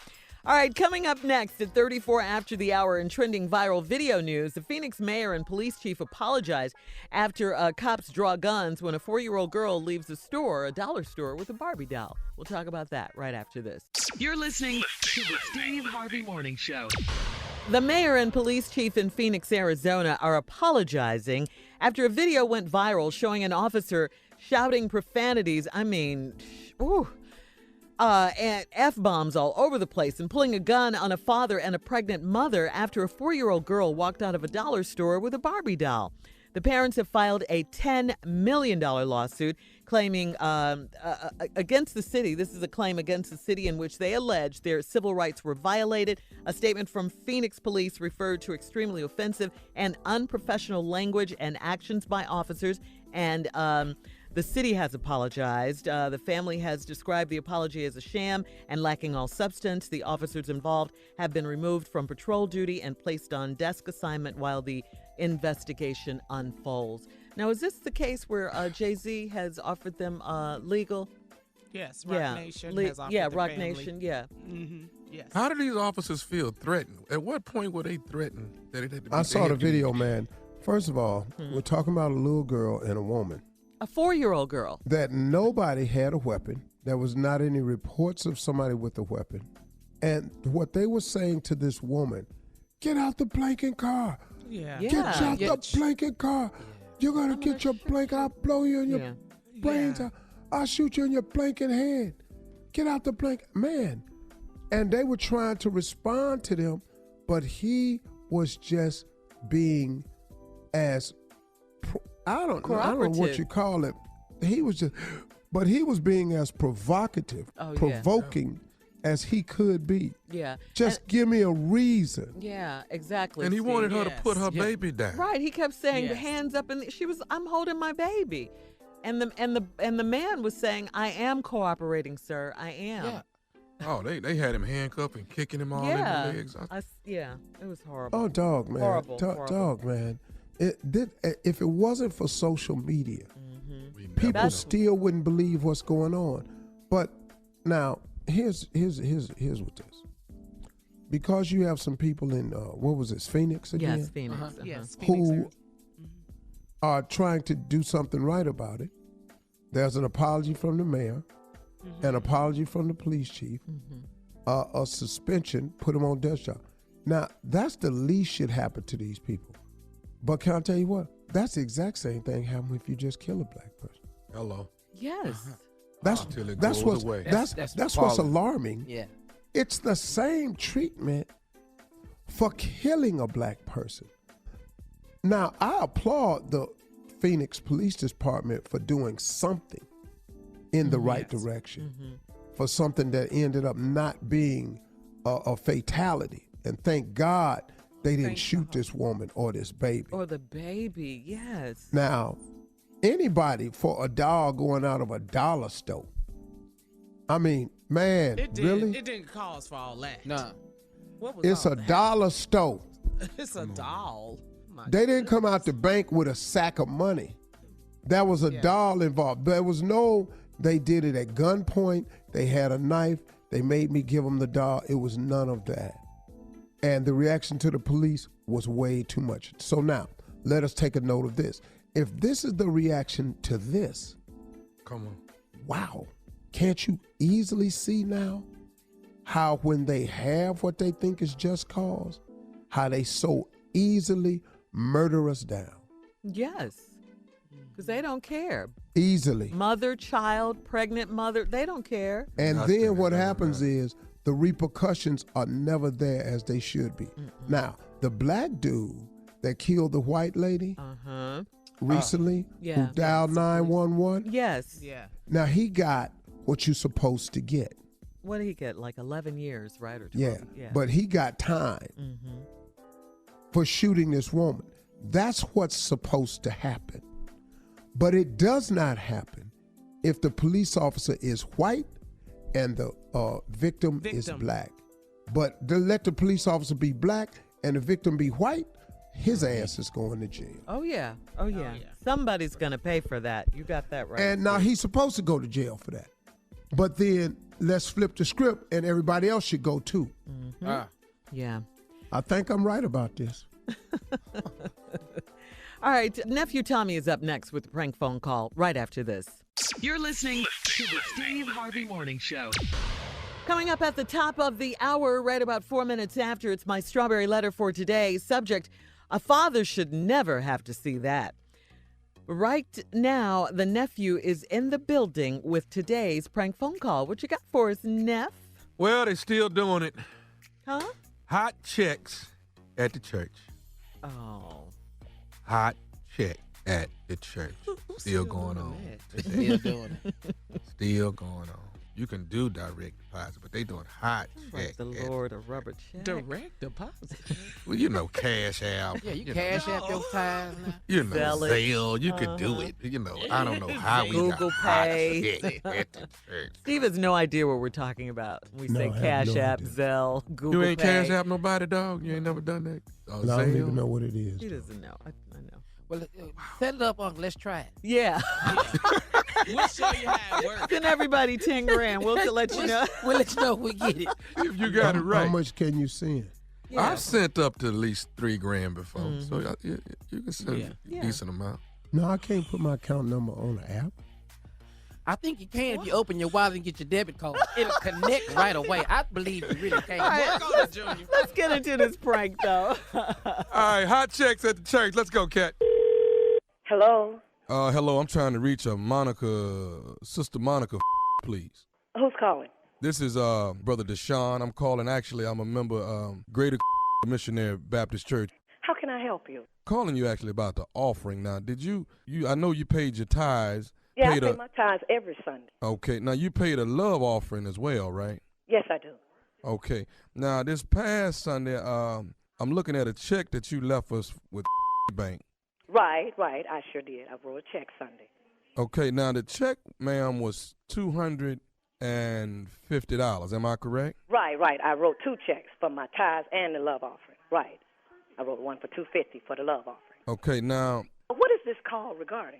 All right, coming up next at 34 after the hour in trending viral video news, the Phoenix mayor and police chief apologized after cops draw guns when a 4-year-old girl leaves a dollar store, with a Barbie doll. We'll talk about that right after this. You're listening to the Steve Harvey Morning Show. The mayor and police chief in Phoenix, Arizona are apologizing after a video went viral showing an officer shouting profanities. And F-bombs all over the place, and pulling a gun on a father and a pregnant mother after a 4-year-old girl walked out of a dollar store with a Barbie doll. The parents have filed a $10 million lawsuit claiming against the city. This is a claim against the city in which they allege their civil rights were violated. A statement from Phoenix police referred to extremely offensive and unprofessional language and actions by officers, and The city has apologized. The family has described the apology as a sham and lacking all substance. The officers involved have been removed from patrol duty and placed on desk assignment while the investigation unfolds. Now, is this the case where Jay-Z has offered them legal? Yes, Rock Nation has offered the Rock family. Nation, yeah. Mm-hmm. Yes. How do these officers feel threatened? At what point were they threatened that it had to be? I saw the video, man. First of all, we're talking about a little girl and a woman. A 4-year-old girl. That nobody had a weapon. There was not any reports of somebody with a weapon. And what they were saying to this woman, get out the blanket car. Yeah. Get out the blanket car. You're going to get your blanket. I'll blow you in your brains out. I'll shoot you in your blanket head. Get out the blanket. Man. And they were trying to respond to them, but he was just being as, I don't know what you call it. He was being as provocative, provoking as he could be. Yeah. Just give me a reason. Yeah, exactly. And he wanted her to put her baby down. Right. He kept saying, hands up, and I'm holding my baby. And the man was saying, I am cooperating, sir. I am. Yeah. Oh, they had him handcuffed and kicking him all in the legs. It was horrible. Oh, dog, man. Horrible. Dog, man. If it wasn't for social media, people still wouldn't believe what's going on. But now, here's what this. Because you have some people in what was this, Phoenix again? Yes, Phoenix. Yes, who are trying to do something right about it. There's an apology from the mayor, an apology from the police chief, a suspension, put them on desk job. Now, that's the least should happen to these people. But can I tell you what? That's the exact same thing happen if you just kill a black person. Hello. Yes. That's what's alarming. Yeah. It's the same treatment for killing a black person. Now, I applaud the Phoenix Police Department for doing something in the right direction, for something that ended up not being a fatality. And thank God they didn't shoot this woman or this baby. Or the baby, yes. Now, anybody for a dog going out of a dollar store. I mean, man, really? It didn't cause for all that. No. What was It's all a that? dollar store. It's a doll. They didn't come out the bank with a sack of money. There was a doll involved. There was they did it at gunpoint. They had a knife. They made me give them the doll. It was none of that. And the reaction to the police was way too much. So now, let us take a note of this. If this is the reaction to this, come on. Wow. Can't you easily see now how when they have what they think is just cause, how they so easily murder us down? Yes. Because they don't care. Easily. Mother, child, pregnant mother, they don't care. And then what happens is the repercussions are never there as they should be. Now, the black dude that killed the white lady recently, who dialed 911. Yes. Yeah. Now, he got what you're supposed to get. What did he get? Like 11 years, right? Or 12? Yeah. But he got time for shooting this woman. That's what's supposed to happen. But it does not happen if the police officer is white and the victim is black. But to let the police officer be black and the victim be white, his ass is going to jail. Oh, yeah. Oh, yeah. Somebody's going to pay for that. You got that right. And now he's supposed to go to jail for that. But then let's flip the script and everybody else should go too. Yeah. I think I'm right about this. All right. Nephew Tommy is up next with the prank phone call right after this. You're listening to the Steve Harvey Morning Show. Coming up at the top of the hour, right about 4 minutes after, it's my strawberry letter for today. Subject, a father should never have to see that. Right now, the nephew is in the building with today's prank phone call. What you got for us, Neff? Well, they still doing it. Huh? Hot checks at the church. Oh. Hot check at the church. Still going on. Still doing it. Still going on. You can do direct deposit, but they doing hot check. The Lord, a rubber check. Direct deposit. Well, you know, Cash App. Yeah, you cash out your time now. You know, Zelle. You could do it. You know, I don't know how we Google got Pay. hot check at the church. Steve has no idea what we're talking about. We say Cash App, Zelle, Google You ain't Pay. Cash App nobody, dog? You ain't never done that? And I don't even know what it is. He doesn't know. I know. Well, set it up, Uncle. Let's try it. Yeah. We'll show you how it works. Send everybody 10 grand. We'll let you know. We'll let you know if we get it. If you got it right. How much can you send? Yeah. I've sent up to at least $3,000 before, so you can send a decent amount. No, I can't put my account number on the app. I think you can if you open your wallet and get your debit card. It'll connect right away. I believe you really can. All right, let's get into this prank, though. All right, hot checks at the church. Let's go, Kat. Hello? Hello, I'm trying to reach Sister Monica, please. Who's calling? This is Brother Deshaun. I'm calling. Actually, I'm a member Greater Missionary Baptist Church. How can I help you? Calling you actually about the offering. Now, did you I know you paid your tithes. Yeah, I pay my tithes every Sunday. Okay. Now, you paid a love offering as well, right? Yes, I do. Okay. Now, this past Sunday, I'm looking at a check that you left us with bank. Right. I sure did. I wrote a check Sunday. Okay. Now, the check, ma'am, was $250. Am I correct? Right. I wrote 2 checks for my tithes and the love offering. Right. I wrote one for $250 for the love offering. Okay. Now, what is this call regarding?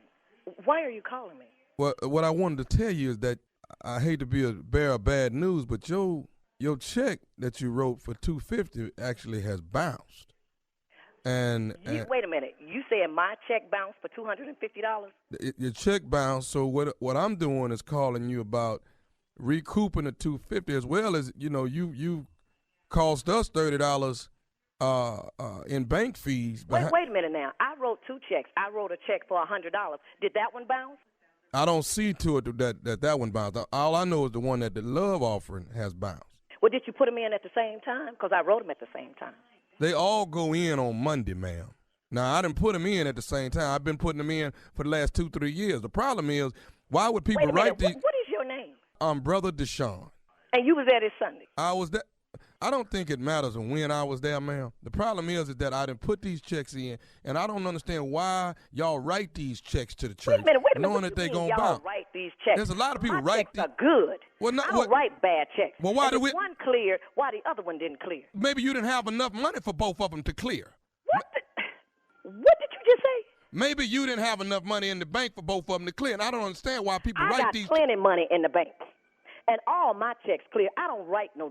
Why are you calling me? Well, what I wanted to tell you is that I hate to be a bearer of bad news, but your check that you wrote for $250 actually has bounced. And wait a minute. You said my check bounced for $250? Your check bounced. So what I'm doing is calling you about recouping the $250, as well as you cost us $30 in bank fees. Wait a minute now. I wrote 2 checks. I wrote a check for $100. Did that one bounce? I don't see to it that one bounced. All I know is the one that the love offering has bounced. Well, did you put them in at the same time? Because I wrote them at the same time. They all go in on Monday, ma'am. Now, I didn't put them in at the same time. I've been putting them in for the last 2-3 years. The problem is, why would people write these? What is your name? I'm Brother Deshaun. And you was there this Sunday? I was there. I don't think it matters when I was there, ma'am. The problem is that I didn't put these checks in, and I don't understand why y'all write these checks to the church, wait a minute. knowing that they're going to bounce. Write these checks. There's a lot of people my write checks are good. Well, I don't write bad checks. Well, why do we? One cleared, why the other one didn't clear? Maybe you didn't have enough money for both of them to clear. What did you just say? Maybe you didn't have enough money in the bank for both of them to clear, and I don't understand why people write these. I got plenty money in the bank, and all my checks clear. I don't write no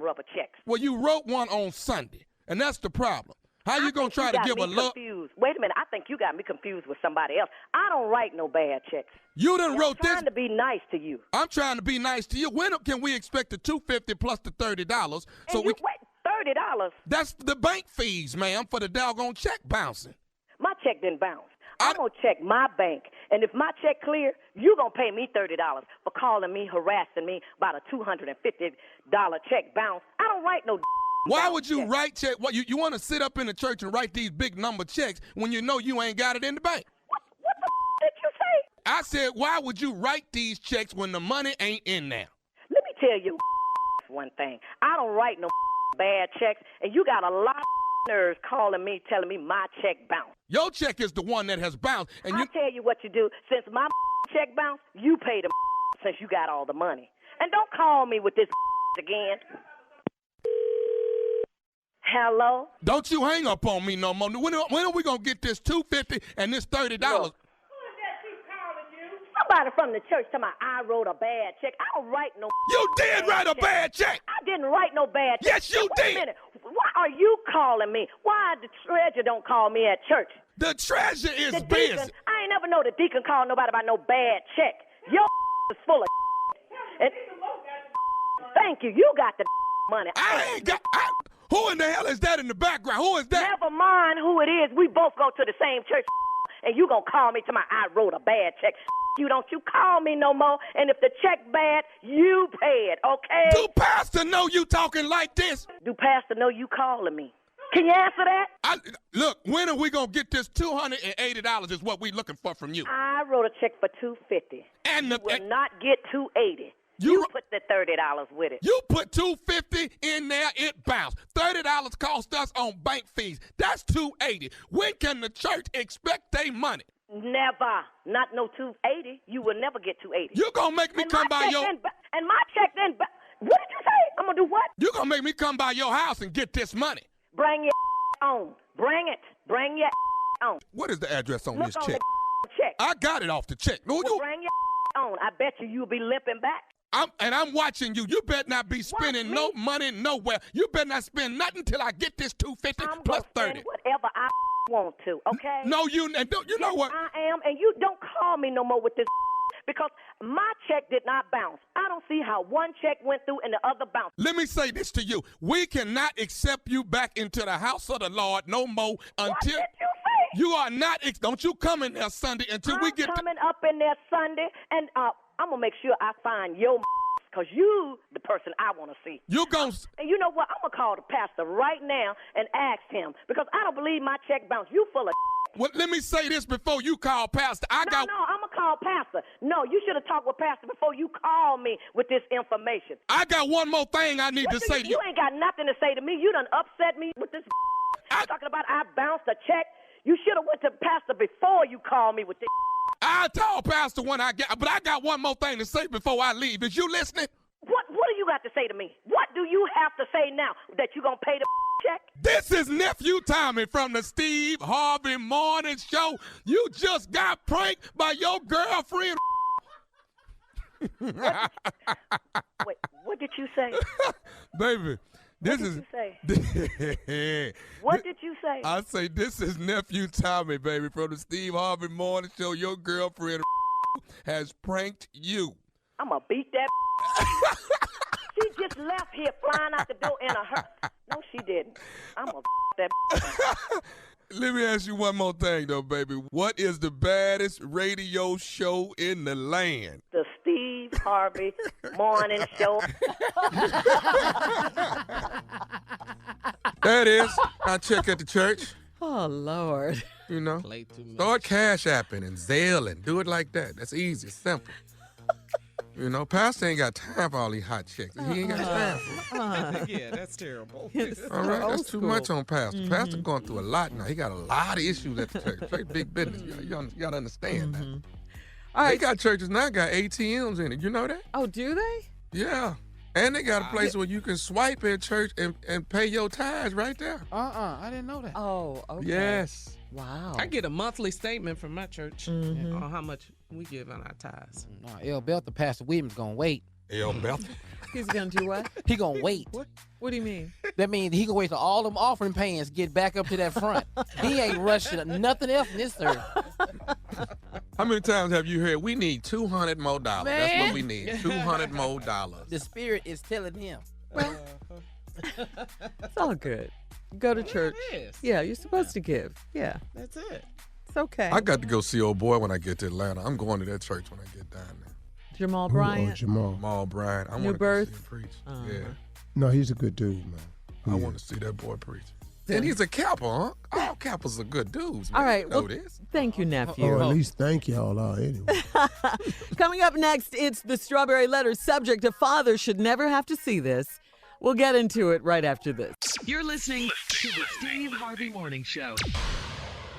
rubber checks. Well, you wrote one on Sunday, and that's the problem. How you going to try to give a love? Wait a minute. I think you got me confused with somebody else. I don't write no bad checks. You done wrote this. I'm trying to be nice to you. I'm trying to be nice to you. When can we expect the $250 plus the $30? So wait, $30? That's the bank fees, ma'am, for the doggone check bouncing. My check didn't bounce. I'm going to check my bank, and if my check clear, you're going to pay me $30 for calling me, harassing me about a $250 check bounce. I don't write no. Why would you write check? What you want to sit up in the church and write these big number checks when you know you ain't got it in the bank? What the did you say? I said, why would you write these checks when the money ain't in there? Let me tell you one thing. I don't write no bad checks, and you got a lot of nerves calling me, telling me my check bounced. Your check is the one that has bounced. And I'll tell you what you do. Since my check bounced, you pay the since you got all the money. And don't call me with this again. Hello? Don't you hang up on me no more. When are we going to get this $250 and this $30? Who is that keep calling you? Somebody from the church told me I wrote a bad check. I don't write no. You did write a bad check. I didn't write no bad check. Yes, you did. Wait a minute. Why are you calling me? Why the treasurer don't call me at church? The treasurer is the busy. Deacon, I ain't never know the deacon call nobody about no bad check. Your is full of and, thank you. You got the money. I ain't got. Who in the hell is that in the background? Who is that? Never mind who it is. We both go to the same church, and you gonna call me to my I wrote a bad check. You don't you call me no more, and if the check bad, you pay it, okay? Do Pastor know you talking like this? Do Pastor know you calling me? Can you answer that? Look, when are we gonna get this $280 is what we looking for from you. I wrote a check for $250. And you will not get $280. You put the $30 with it. You put $250 in there, it bounced. $30 cost us on bank fees. That's $280. When can the church expect their money? Never. Not no $280. You will never get $280. You gonna make me come by your... And my check then... What did you say? I'm gonna do what? You gonna make me come by your house and get this money. Bring your on. Bring it. Bring your on. What is the address on Look this on check? The check. I got it off the check. No, well, bring your on. I bet you'll be limping back. I'm watching you. You better not be spending no money nowhere. You better not spend nothing till I get this $250 plus $30. Whatever I want to, okay? No, you know what? I am, and you don't call me no more with this because my check did not bounce. I don't see how one check went through and the other bounced. Let me say this to you. We cannot accept you back into the house of the Lord no more until... What did you say? You are not... Don't you come in there Sunday until we get... I'm coming up in there Sunday, and I'm going to make sure I find your because you the person I want to see. You gon' And you know what? I'm going to call the pastor right now and ask him because I don't believe my check bounced. You full of Well, let me say this before you call pastor. No, I'm going to call pastor. No, you should have talked with pastor before you call me with this information. I got one more thing I need to say to you. You ain't got nothing to say to me. You done upset me with this talking about I bounced a check. You should have went to pastor before you called me with this. I told pastor when I got one more thing to say before I leave. Is you listening? What do you got to say to me? What do you have to say now that you going to pay the check? This is Nephew Tommy from the Steve Harvey Morning Show. You just got pranked by your girlfriend. Wait, what did you say? Baby, this what is... did you say? What did you say? I say this is Nephew Tommy, baby, from the Steve Harvey Morning Show. Your girlfriend has pranked you. I'm going to beat that. She just left here flying out the door in a hurt. No, she didn't. I'm going to that. Let me ask you one more thing, though, baby. What is the baddest radio show in the land? The Steve Harvey Morning Show. That is. I check at the church. Oh, Lord. You know, start Cash Apping and Zelling. Do it like that. That's easy, simple. You know, pastor ain't got time for all these hot chicks. He ain't got time for it. Yeah, that's terrible. All right, that's too much on pastor. Mm-hmm. Pastor going through a lot now. He got a lot of issues at the church. Church big business. You got to understand that. All right. They got churches now got ATMs in it. You know that? Oh, do they? Yeah. And they got a place where you can swipe at church and pay your tithes right there. I didn't know that. Oh, okay. Yes. Wow. I get a monthly statement from my church on how much we give on our tithes. No, El Belter, Pastor Williams, going to wait. El Belter? He's going to do what? He going to wait. What do you mean? That means he going to wait till all them offering pans get back up to that front. He ain't rushing nothing else in this service. How many times have you heard, we need $200 more? That's what we need, $200 more. The Spirit is telling him. Well, it's all good. Go to church. Yeah, you're supposed to give. Yeah. That's it. It's okay. I got to go see old boy when I get to Atlanta. I'm going to that church when I get down there. Jamal Bryant? Jamal Bryant. I New want to birth? see him preach. Yeah. No, he's a good dude, man. I want to see that boy preach. And he's a Kappa, huh? All Kappas are good dudes, man. All right. You know Well, this. thank you, nephew. Or at least thank y'all anyway. Coming up next, it's the Strawberry Letter subject. A father should never have to see this. We'll get into it right after this. You're listening to the Steve Harvey Morning Show.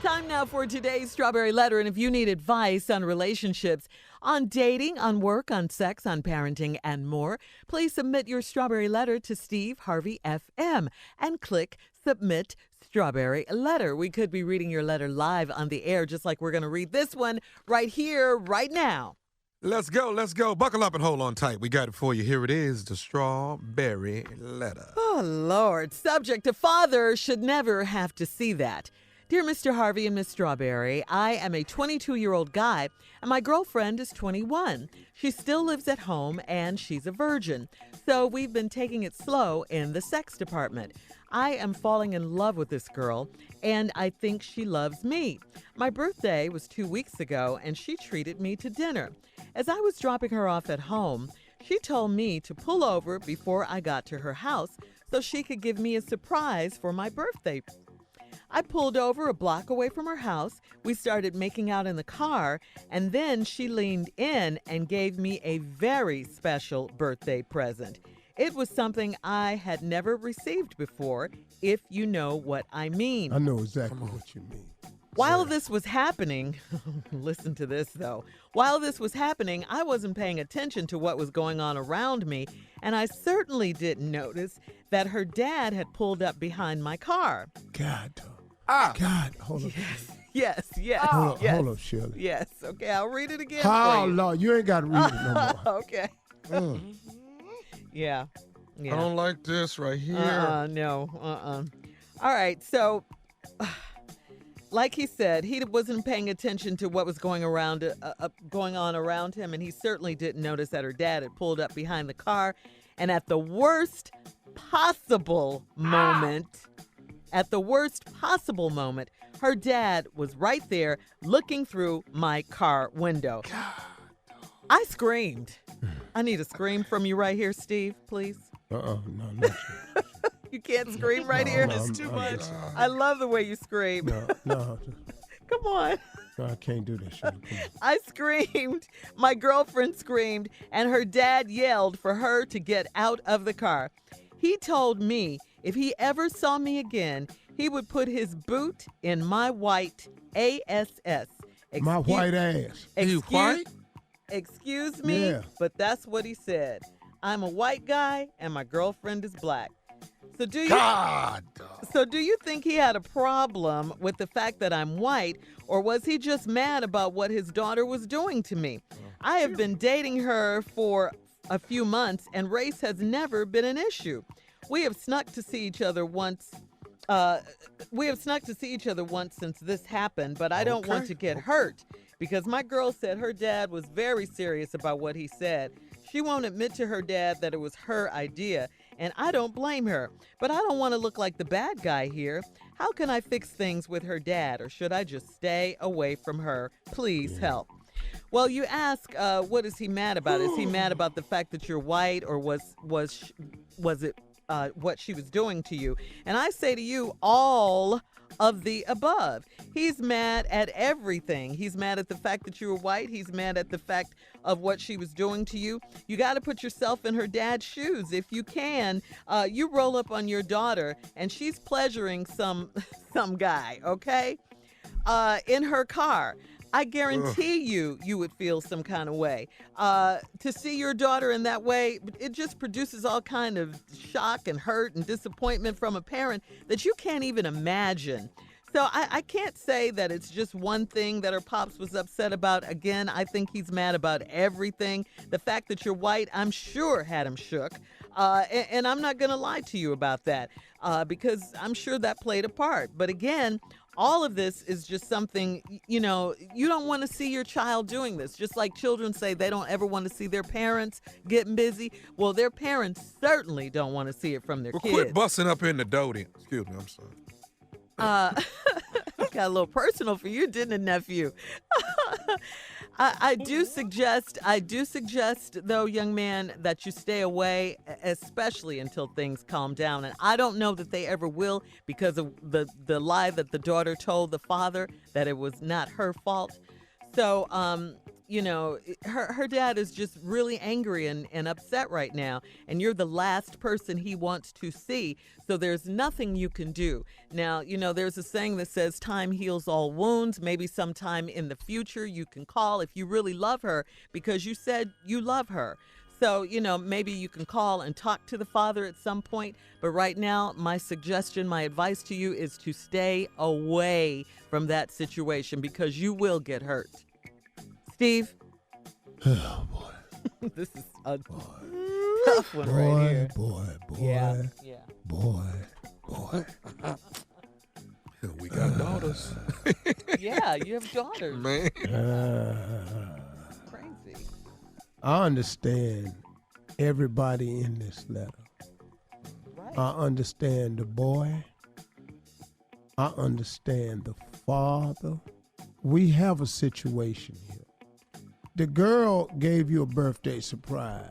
Time now for today's Strawberry Letter. And if you need advice on relationships, on dating, on work, on sex, on parenting, and more, please submit your Strawberry Letter to Steve Harvey FM and click Submit Strawberry Letter. We could be reading your letter live on the air, just like we're going to read this one right here, right now. Let's go. Buckle up and hold on tight. We got it for you. Here it is, the Strawberry Letter. Oh, Lord. Subject: a father should never have to see that. Dear Mr. Harvey and Miss Strawberry, I am a 22-year-old guy, and my girlfriend is 21. She still lives at home, and she's a virgin. So we've been taking it slow in the sex department. I am falling in love with this girl, and I think she loves me. My birthday was 2 weeks ago, and she treated me to dinner. As I was dropping her off at home, she told me to pull over before I got to her house so she could give me a surprise for my birthday. I pulled over a block away from her house. We started making out in the car, and then she leaned in and gave me a very special birthday present. It was something I had never received before, if you know what I mean. I know exactly what you mean. While this was happening, listen to this though. While this was happening, I wasn't paying attention to what was going on around me, and I certainly didn't notice that her dad had pulled up behind my car. God, hold up. Yes. Hold up, Shirley. Yes, okay, I'll read it again Oh, for you. Lord, you ain't got to read it no more. Okay. Yeah. I don't like this right here. No. All right, so like he said, he wasn't paying attention to what was going on around him, and he certainly didn't notice that her dad had pulled up behind the car. And at the worst possible moment, her dad was right there looking through my car window. I screamed. I need a scream from you right here, Steve, please. No, not you. You can't scream right here? It's too much. I love the way you scream. No. Come on. No, I can't do that, Shirley. Come on. I screamed. My girlfriend screamed, and her dad yelled for her to get out of the car. He told me if he ever saw me again, he would put his boot in my white ASS. My white ass. You white? Excuse me, Yeah. but that's what he said. I'm a white guy, and my girlfriend is black. So do you think he had a problem with the fact that I'm white, or was he just mad about what his daughter was doing to me? I have been dating her for a few months, and race has never been an issue. We have snuck to see each other once. Since this happened, but I don't want to get hurt because my girl said her dad was very serious about what he said. She won't admit to her dad that it was her idea, and I don't blame her. But I don't want to look like the bad guy here. How can I fix things with her dad, or should I just stay away from her? Please help. Well, you ask, what is he mad about? Is he mad about the fact that you're white, or was it what she was doing to you? And I say to you, all of the above. He's mad at everything. He's mad at the fact that you were white. He's mad at the fact of what she was doing to you. You got to put yourself in her dad's shoes. If you can, you roll up on your daughter and she's pleasuring some guy, okay? In her car. I guarantee you would feel some kind of way. To see your daughter in that way, it just produces all kind of shock and hurt and disappointment from a parent that you can't even imagine. So I can't say that it's just one thing that her pops was upset about. Again, I think he's mad about everything. The fact that you're white, I'm sure had him shook. And I'm not going to lie to you about that because I'm sure that played a part. But again, all of this is just something, you don't want to see your child doing this. Just like children say they don't ever want to see their parents getting busy. Well, their parents certainly don't want to see it from their kids. Quit busting up in the dough then. Excuse me, I'm sorry. Got a little personal for you, didn't it, nephew? I do suggest, though, young man, that you stay away, especially until things calm down. And I don't know that they ever will because of the lie that the daughter told the father that it was not her fault. So, her dad is just really angry and upset right now, and you're the last person he wants to see. So there's nothing you can do. Now, there's a saying that says time heals all wounds. Maybe sometime in the future you can call if you really love her because you said you love her. So, maybe you can call and talk to the father at some point. But right now, my suggestion, my advice to you is to stay away from that situation because you will get hurt. Steve? Oh, boy. This is a tough one right here. Boy. Yeah. Boy. We got daughters. Yeah, you have daughters. Man. Crazy. I understand everybody in this letter. Right. I understand the boy. I understand the father. We have a situation here. The girl gave you a birthday surprise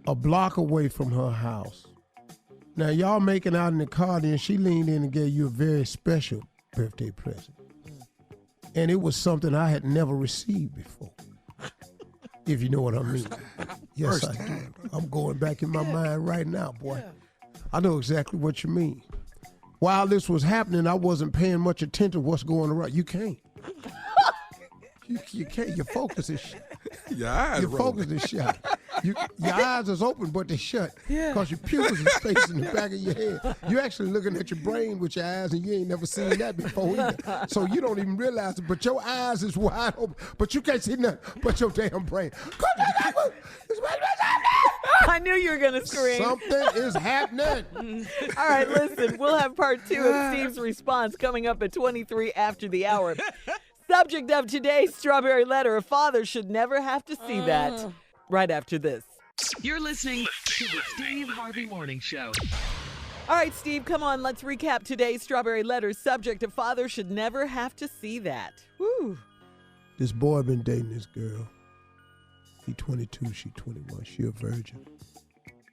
a block away from her house. Now, y'all making out in the car, then she leaned in and gave you a very special birthday present. And it was something I had never received before, if you know what I mean. Yes, I do. I'm going back in my mind right now, boy. Yeah. I know exactly what you mean. While this was happening, I wasn't paying much attention to what's going around. You can't. You can't. Your focus is shut. Your eyes Your focus is shut. Your eyes is open, but they're shut. Because your pupils is facing the back of your head. You're actually looking at your brain with your eyes, and you ain't never seen that before either. So you don't even realize it, but your eyes is wide open. But you can't see nothing but your damn brain. I knew you were going to scream. Something is happening. All right, listen, we'll have part 2 of Steve's response coming up at 23 after the hour. Subject of today's Strawberry Letter, a father should never have to see that. Right after this. You're listening to the Steve Harvey Morning Show. All right, Steve, come on. Let's recap today's Strawberry Letter. Subject, a father should never have to see that. Woo. This boy been dating this girl. He 22, she 21. She a virgin.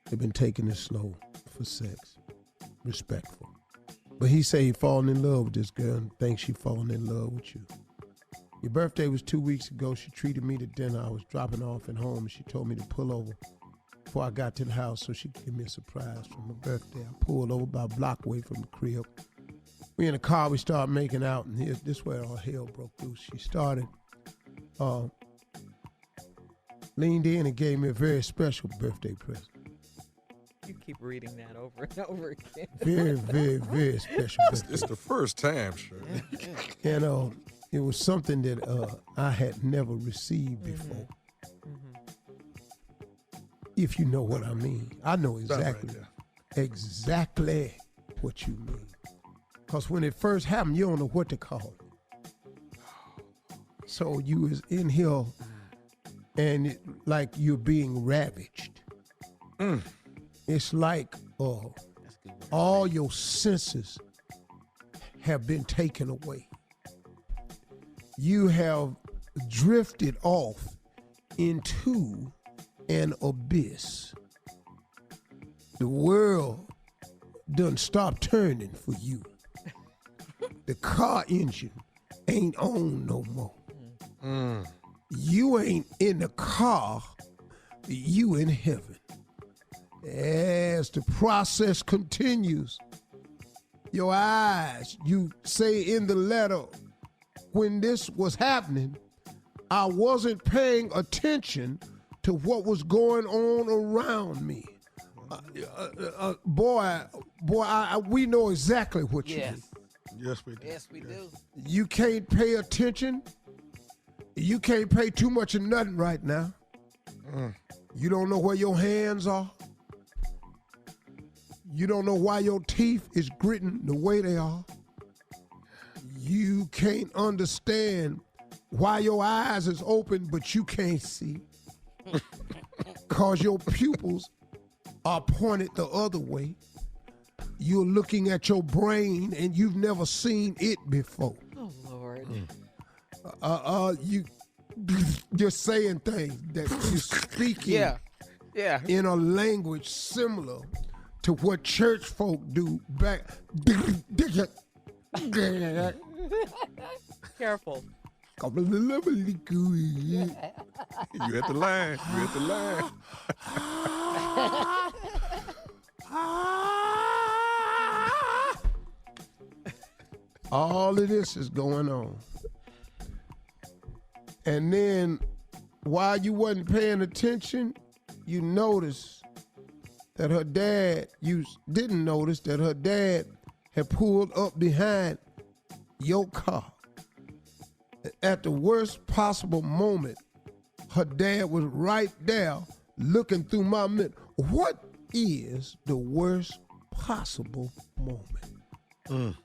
They've been taking it slow for sex. Respectful. But he say he falling in love with this girl and thinks she falling in love with you. Your birthday was 2 weeks ago. She treated me to dinner. I was dropping off at home, and she told me to pull over before I got to the house so she could give me a surprise for my birthday. I pulled over about a block away from the crib. We in the car, we started making out, and this is where all hell broke loose. She started, leaned in and gave me a very special birthday present. You keep reading that over and over again. Very, very, very special birthday. It's the first time, sure. And it was something that I had never received before. If you know what I mean. I know exactly what you mean. Because when it first happened, you don't know what to call it. So you was in here and like you're being ravaged. It's like all your senses have been taken away. You have drifted off into an abyss. The world done stopped turning for you. The car engine ain't on no more. You ain't in the car, you in heaven. As the process continues, your eyes, you say in the letter, when this was happening, I wasn't paying attention to what was going on around me. We know exactly what you do. Yes, we do. Yes, we do. You can't pay attention. You can't pay too much of nothing right now. You don't know where your hands are. You don't know why your teeth is gritting the way they are. You can't understand why your eyes is open, but you can't see. Because your pupils are pointed the other way. You're looking at your brain and you've never seen it before. Oh, Lord. You're saying things that you're speaking in a language similar to what church folk do back. Careful. You at the line. You at the line. All of this is going on. And then while you wasn't paying attention, you noticed that her dad, you didn't notice that her dad had pulled up behind your car. At the worst possible moment, her dad was right there looking through my mirror. What is the worst possible moment?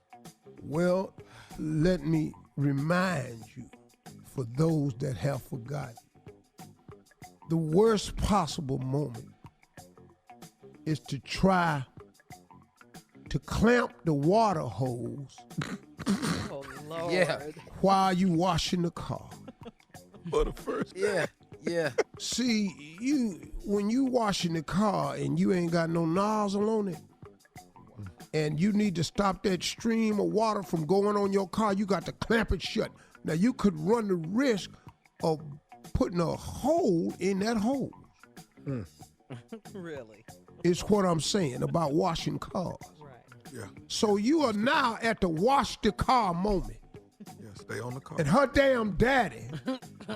Well, let me remind you, for those that have forgotten, the worst possible moment is to try to clamp the water hose while you washing the car. For the first time. Yeah. See, when you washing the car and you ain't got no nozzle on it, and you need to stop that stream of water from going on your car, you got to clamp it shut. Now, you could run the risk of putting a hole in that hole. Really? It's what I'm saying about washing cars. Right. Yeah. So you are now at the wash the car moment. Yeah, stay on the car. And her damn daddy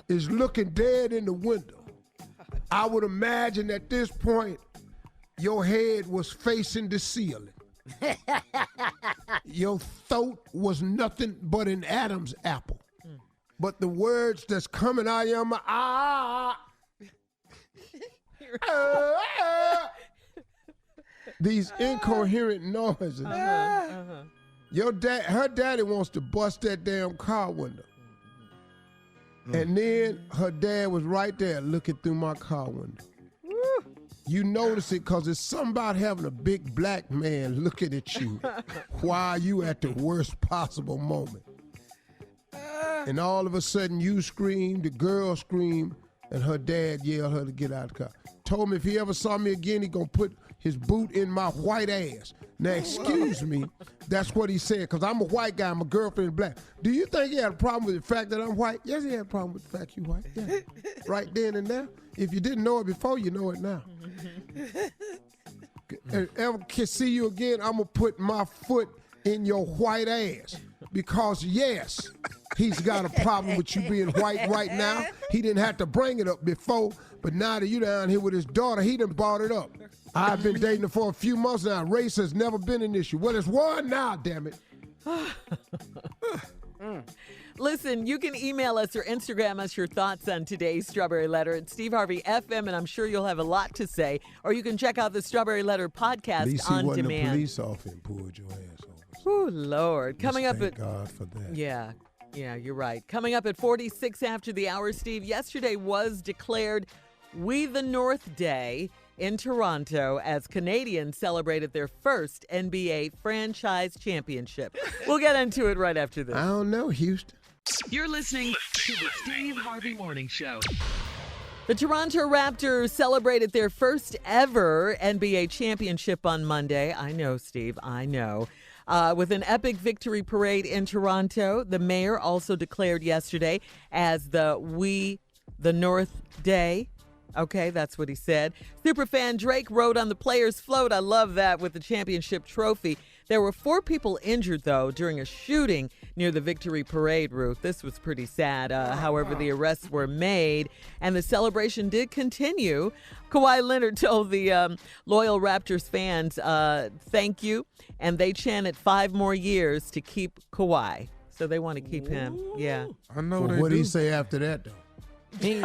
is looking dead in the window. I would imagine at this point, your head was facing the ceiling. Your throat was nothing but an Adam's apple. But the words that's coming out of your mouth, these incoherent noises. Her daddy wants to bust that damn car window. And then her dad was right there looking through my car window. You notice it because it's something about having a big black man looking at you while you at the worst possible moment. And all of a sudden you scream, the girl scream, and her dad yelled her to get out of the car. Told me if he ever saw me again, he gonna put his boot in my white ass. Now, excuse me, that's what he said, because I'm a white guy, my girlfriend is black. Do you think he had a problem with the fact that I'm white? Yes, he had a problem with the fact you white. Yeah. Right then and there. If you didn't know it before, you know it now. Ever see you again, I'm going to put my foot in your white ass. Because, yes, he's got a problem with you being white right now. He didn't have to bring it up before, but now that you down here with his daughter, he done brought it up. I've been dating her for a few months now. Race has never been an issue. Well, it's one now, damn it. Listen, you can email us or Instagram us your thoughts on today's Strawberry Letter at Steve Harvey FM, and I'm sure you'll have a lot to say. Or you can check out the Strawberry Letter podcast at least on he wasn't demand. A police officer and pulled your ass over. Oh, Lord. Coming up thank at God for that. Yeah, you're right. Coming up at 46 after the hour, Steve. Yesterday was declared We the North Day in Toronto as Canadians celebrated their first NBA franchise championship. We'll get into it right after this. I don't know, Houston. You're listening to the Steve Harvey Morning Show. The Toronto Raptors celebrated their first ever NBA championship on Monday. I know, Steve, I know. With an epic victory parade in Toronto. The mayor also declared yesterday as the We the North Day. Okay, that's what he said. Superfan Drake rode on the players' float. I love that, with the championship trophy. There were 4 people injured, though, during a shooting near the victory parade route. This was pretty sad. However, the arrests were made, and the celebration did continue. Kawhi Leonard told the loyal Raptors fans, thank you, and they chanted 5 more years to keep Kawhi. So they want to keep him. Yeah. I know Well, what did he say after that, though? There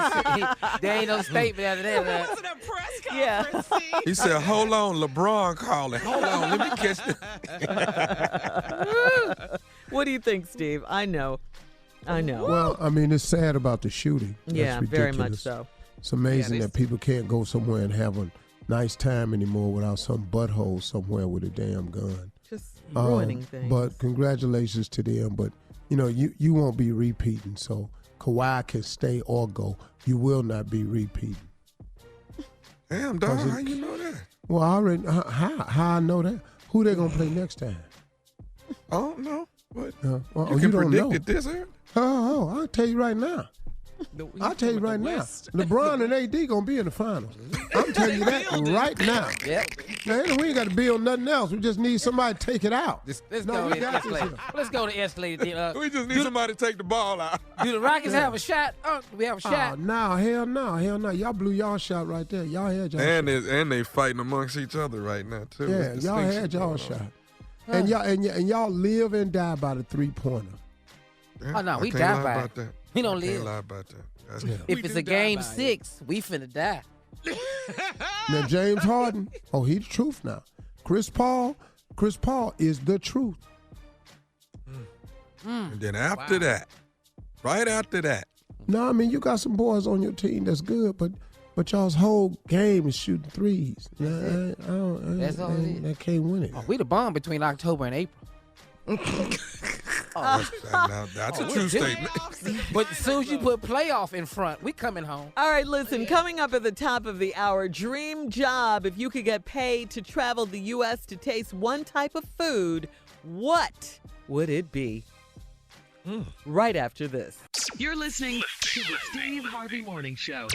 ain't no statement after that. Man. Was it a press conference? Yeah. He said, hold on, LeBron calling. Hold on, let me catch this. What do you think, Steve? I know. Well, I mean, it's sad about the shooting. That's Yeah, very much ridiculous. so. It's amazing that people can't go somewhere and have a nice time anymore without some butthole somewhere with a damn gun. Just ruining things. But congratulations to them. But, you won't be repeating, so Kawhi can stay or go. You will not be repeating. Damn, dog, how you know that? Well, I already, how I know that? Who they going to play next time? I don't know. What? You can don't predict know. it this early? I'll tell you right now. I'll tell you right now. LeBron and AD going to be in the finals. I'm telling you that right now. Yep. Now, we ain't got to build nothing else. We just need somebody to take it out. Let's No, go we to the got this escalator. here. Let's go to the escalator. We just need somebody to take the ball out. Do the Rockets have a shot? Oh, do we have a shot? Oh, no, hell no. Y'all blew y'all shot right there. Y'all had y'all And shot. they fighting amongst each other right now too. Yeah, It's y'all distinction had y'all going shot. on. And y'all live and die by the 3-pointer. Yeah, Oh, no, I we can't die lie by about it. that. We don't I can't live. lie about that. That's If it's a game 6, we finna die. Now, James Harden, he's the truth now. Chris Paul is the truth. And then after that, right after that, No, I mean, you got some boys on your team that's good, but y'all's whole game is shooting threes. That's all it is. I can't win it. Oh, we the bomb between October and April. That's a true statement. But as soon as you put playoff in front, we coming home. All right, listen, coming up at the top of the hour, dream job. If you could get paid to travel the U.S. to taste one type of food, what would it be? Right after this. You're listening to the Steve Harvey Morning Show.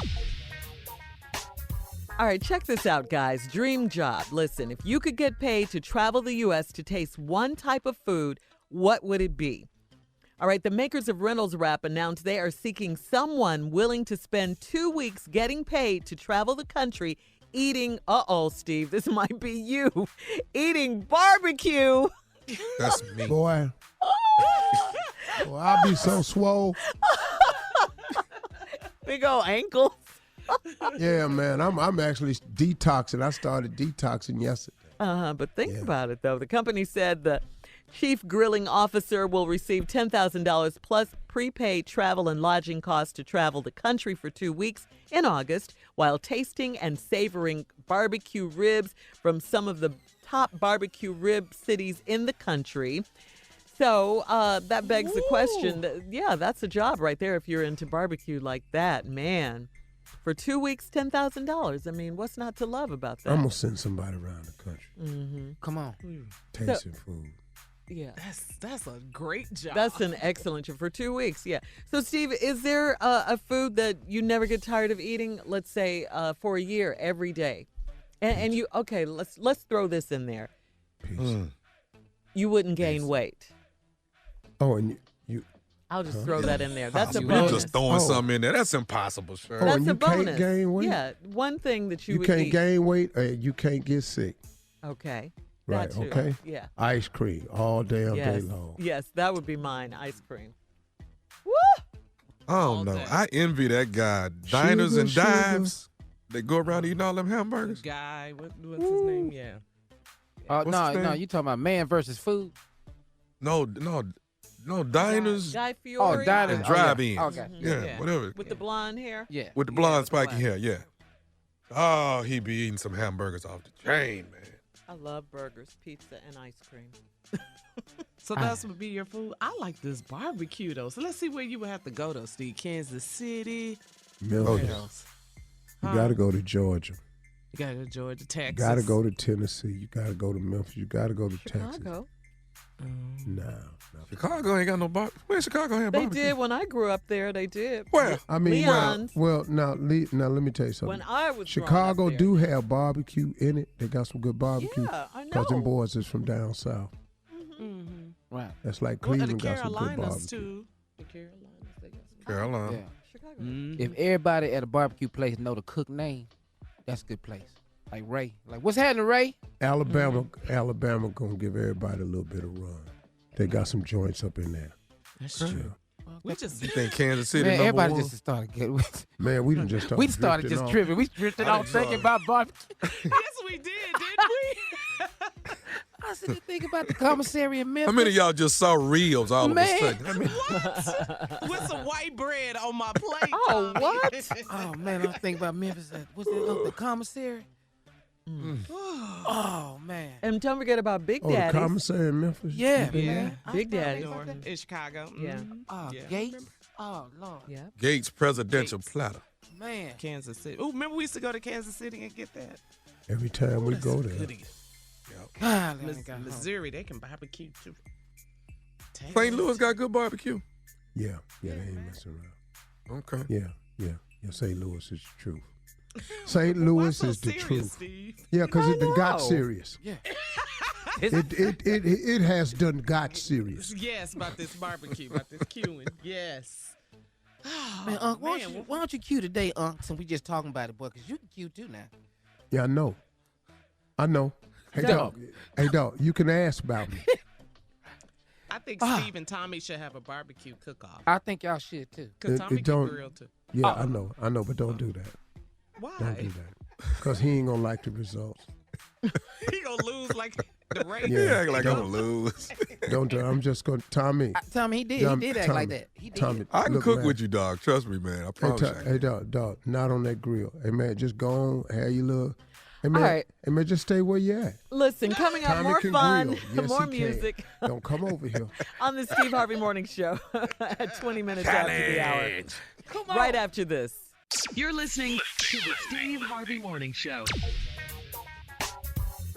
All right, check this out, guys. Dream job. Listen, if you could get paid to travel the U.S. to taste one type of food, what would it be? All right, the makers of Reynolds Wrap announced they are seeking someone willing to spend 2 weeks getting paid to travel the country eating, Steve, this might be you, eating barbecue. That's me. Boy, I'll be so swole. Big old ankles. Yeah, man, I'm actually detoxing. I started detoxing yesterday. But think about it, though. The company said the chief grilling officer will receive $10,000 plus prepaid travel and lodging costs to travel the country for 2 weeks in August while tasting and savoring barbecue ribs from some of the top barbecue rib cities in the country. So that begs the question. That's a job right there if you're into barbecue like that, man. For 2 weeks, $10,000. I mean, what's not to love about that? I'm going to send somebody around the country. Mm-hmm. Come on. Tasting food. Yeah. That's a great job. That's an excellent job for 2 weeks, yeah. So, Steve, is there a food that you never get tired of eating, let's say, for a year, every day? And you, okay, let's throw this in there. Peace. You wouldn't gain weight. Oh, and you I'll just throw that in there. That's a bonus. You're just throwing something in there. That's impossible, sure. That's and you a bonus. can't gain weight? Yeah, one thing that you would can't eat. gain weight or you can't get sick. Okay. Right, That too. okay? Yeah. Ice cream all damn day Yes. long. Yes, that would be mine, ice cream. Woo! I don't know. I envy that guy. Diners and Sugar. dives. They go around eating all them hamburgers. Guy, what's his name? Yeah. No, his name? you talking about man versus food? No, diners Guy Fieri. diners. and drive-ins. Okay. Yeah, whatever. With the blonde hair. Yeah. With the blonde spiky hair, yeah. Oh, he be eating some hamburgers off the chain, man. I love burgers, pizza, and ice cream. So that's would be your food. I like this barbecue though. So let's see where you would have to go though, Steve. Kansas City. Memphis. Where else? You got to go to Georgia. You got to go to Georgia, Texas. You got to go to Tennessee. You got to go to Memphis. You got to go to Texas. Chicago. No. Chicago ain't got no barbecue. Where Chicago have They barbecue? did when I grew up there. They did. Where? I mean, Leon's. well, now let me tell you something. When I was Chicago growing up do have barbecue in it. They got some good barbecue. Yeah, I know. Because them boys is from down south. Mm-hmm. Right. That's like Well, the Cleveland got some good Carolinas barbecue. too. The Carolinas, they got some. Carolina. Yeah. Chicago. If everybody at a barbecue place know the cook name, that's a good place. Like Ray. Like, what's happening, Ray? Alabama gonna give everybody a little bit of run. They got some joints up in there. That's true. You think Kansas City Man, number everybody one? just started getting. Man, we done just started. We started drifting just off. tripping. We drifted off thinking about barbecue. Yes, we did, didn't we? I said, think about the commissary in Memphis. How many of y'all just saw reels all of a Man. sudden? I mean, With some white bread on my plate. Oh, what? Oh man, I'm thinking about Memphis. What's that? The commissary. Oh man. And don't forget about Big Oh, the Daddy. commissary in Memphis. Yeah, Yeah. man. Big Daddy. In Chicago. Yeah. Oh, Yeah. Gates. Oh Lord. Yeah. Gates Presidential Gates. Platter. Man. Kansas City. Oh, remember we used to go to Kansas City and get that? Every time we go there. Goodie. God, I got home. Missouri, they can barbecue too. St. Louis got good barbecue. Yeah, they ain't messing around. Okay. Yeah. St. Louis is the truth. St. Louis so is the serious, truth. Steve? Yeah, because it done got know. serious. Yeah. It has done got serious. Yes, about this barbecue, about this queuing. Yes. Man, Unc, why don't you cue today, Unc? Since we just talking about it, boy, because you can cue too now. Yeah, I know. Hey, dog. You can ask about me. I think Steve and Tommy should have a barbecue cook-off. I think y'all should too. Because Tommy it can don't- grill too. Yeah, I know, but don't do that. Why? Don't do that. Because he ain't going to like the results. He gonna lose like the race. You act like I'm going to lose. Don't do it. I'm just going to, Tommy. Tommy, he did. Tom- He did act Tommy, like that. He did. Tommy, I can look, cook man. with you, dog. Trust me, man. I promise you. Hey, dog, not on that grill. Hey, man, just go on, have your little Hey, man, All right. Hey, man, just stay where you at. Listen, coming up, Tommy more can fun, grill. Yes, more he can. music Don't come over here. on the Steve Harvey Morning Show at 20 minutes after the hour. Come on. Right after this. You're listening to the Steve Harvey Morning Show.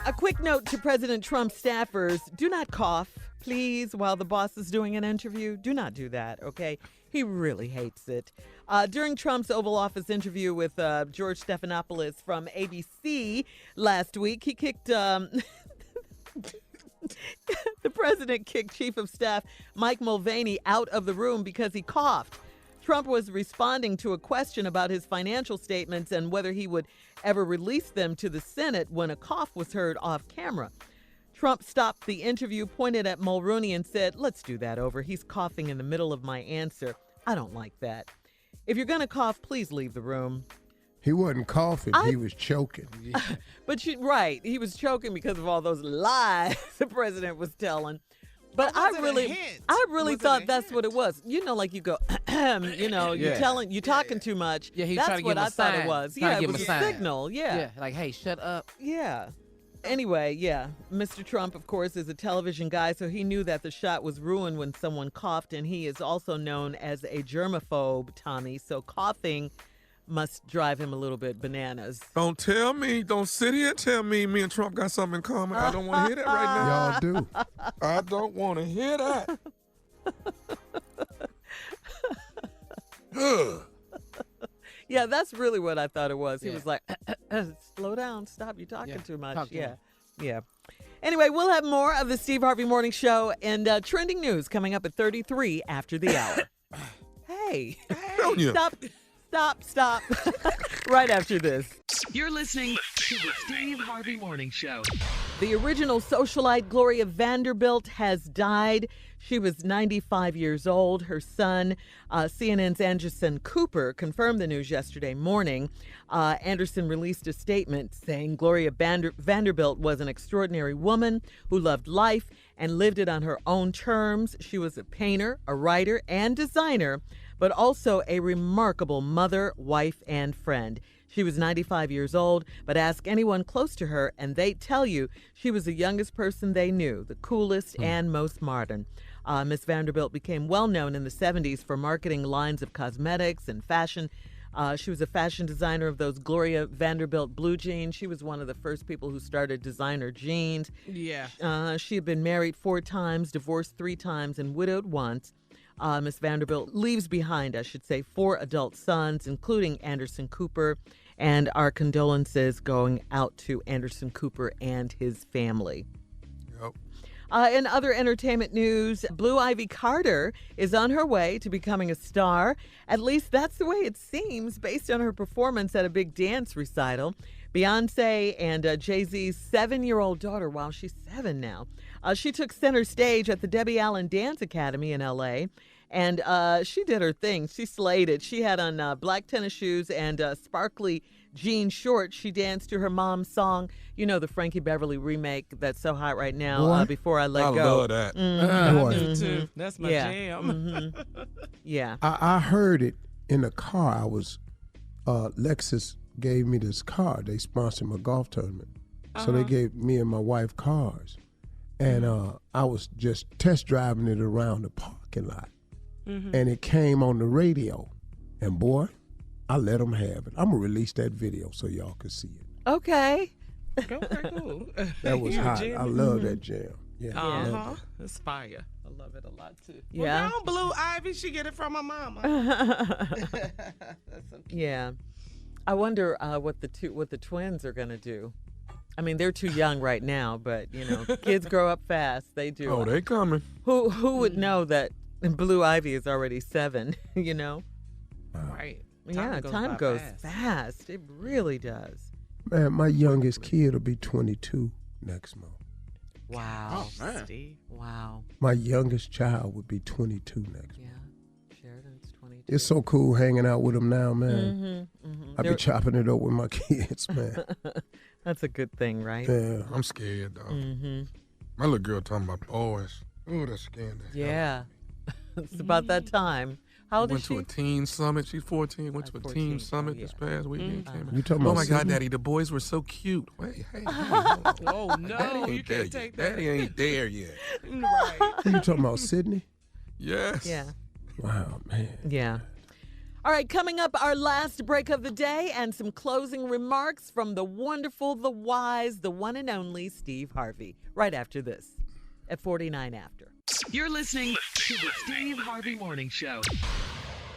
A quick note to President Trump's staffers. Do not cough, please, while the boss is doing an interview. Do not do that, okay? He really hates it. During Trump's Oval Office interview with George Stephanopoulos from ABC last week, he kicked... the president kicked Chief of Staff Mike Mulvaney out of the room because he coughed. Trump was responding to a question about his financial statements and whether he would ever release them to the Senate when a cough was heard off camera. Trump stopped the interview, pointed at Mulrooney, and said, "Let's do that over. He's coughing in the middle of my answer. I don't like that. If you're going to cough, please leave the room." He wasn't coughing. He was choking. But right. He was choking because of all those lies the president was telling. But I really thought that's what it was. You know, like you go, you're talking too much. Yeah, he's that's trying to what give him I a thought sign. it was. Trying Yeah, to it give was him a a sign. signal. Yeah. Yeah, like, hey, shut up. Yeah. Anyway, yeah, Mr. Trump, of course, is a television guy, so he knew that the shot was ruined when someone coughed, and he is also known as a germaphobe, Tommy, so coughing must drive him a little bit bananas. Don't tell me. Don't sit here and tell me and Trump got something in common. I don't want to hear that right now. Y'all do. I don't want to hear that. Yeah, that's really what I thought it was. He was like, slow down, stop, you're talking too much. Yeah. Anyway, we'll have more of the Steve Harvey Morning Show and trending news coming up at 33 after the hour. Hey, stop. Right after this. You're listening to the Steve Harvey Morning Show. The original socialite Gloria Vanderbilt has died. She was 95 years old. Her son, CNN's Anderson Cooper, confirmed the news yesterday morning. Anderson released a statement saying Gloria Vanderbilt was an extraordinary woman who loved life and lived it on her own terms. She was a painter, a writer, and designer, but also a remarkable mother, wife, and friend. She was 95 years old, but ask anyone close to her and they tell you she was the youngest person they knew, the coolest and most modern. Miss Vanderbilt became well known in the 70s for marketing lines of cosmetics and fashion. She was a fashion designer of those Gloria Vanderbilt blue jeans. She was one of the first people who started designer jeans. Yeah. She had been married 4 times, divorced 3 times, and widowed once. Miss Vanderbilt leaves behind, I should say, 4 adult sons, including Anderson Cooper, and our condolences going out to Anderson Cooper and his family. Yep. In other entertainment news, Blue Ivy Carter is on her way to becoming a star. At least that's the way it seems based on her performance at a big dance recital. Beyonce and Jay-Z's 7-year-old daughter, wow, she's 7 now. She took center stage at the Debbie Allen Dance Academy in L.A., and she did her thing. She slayed it. She had on black tennis shoes and sparkly jean shorts. She danced to her mom's song, you know, the Frankie Beverly remake that's so hot right now, Before I Let Go. I love that. I do too. That's my jam. Yeah. I heard it in the car. I was, Lexus gave me this car. They sponsored my golf tournament. So they gave me and my wife cars. And I was just test driving it around the parking lot. And it came on the radio. And boy, I let them have it. I'm going to release that video so y'all can see it. Okay. Okay, cool. That was hot. I love that jam. Yeah. It's fire. I love it a lot too. Yeah. Well, Blue Ivy, she get it from her mama. That's so cute. Yeah. I wonder what the twins are going to do. I mean, they're too young right now, but, you know, kids grow up fast. They do. Oh, they coming. Who would know that Blue Ivy is already 7, you know? Right. Time goes fast. It really does. Man, my youngest kid will be 22 next month. Wow. Oh, man. Steve. Wow. My youngest child would be 22 next month. Yeah. Sheridan's 22. It's so cool hanging out with them now, man. I be chopping it up with my kids, man. That's a good thing, right? Yeah. I'm scared, though. My little girl talking about boys. Oh, that's scary. Yeah. It's about that time. How old went is she? to a teen summit. She's 14. Went to a teen summit this past weekend. You talking about Oh my God, Sydney? Daddy, the boys were so cute. Wait, hey. Oh no, Daddy you ain't there can't take yet. that. Daddy ain't there yet. Right. You talking about Sydney? Yes. Yeah. Wow, man. Yeah. All right, coming up, our last break of the day and some closing remarks from the wonderful, the wise, the one and only Steve Harvey. Right after this, at 49 after. You're listening to the Steve Harvey Morning Show.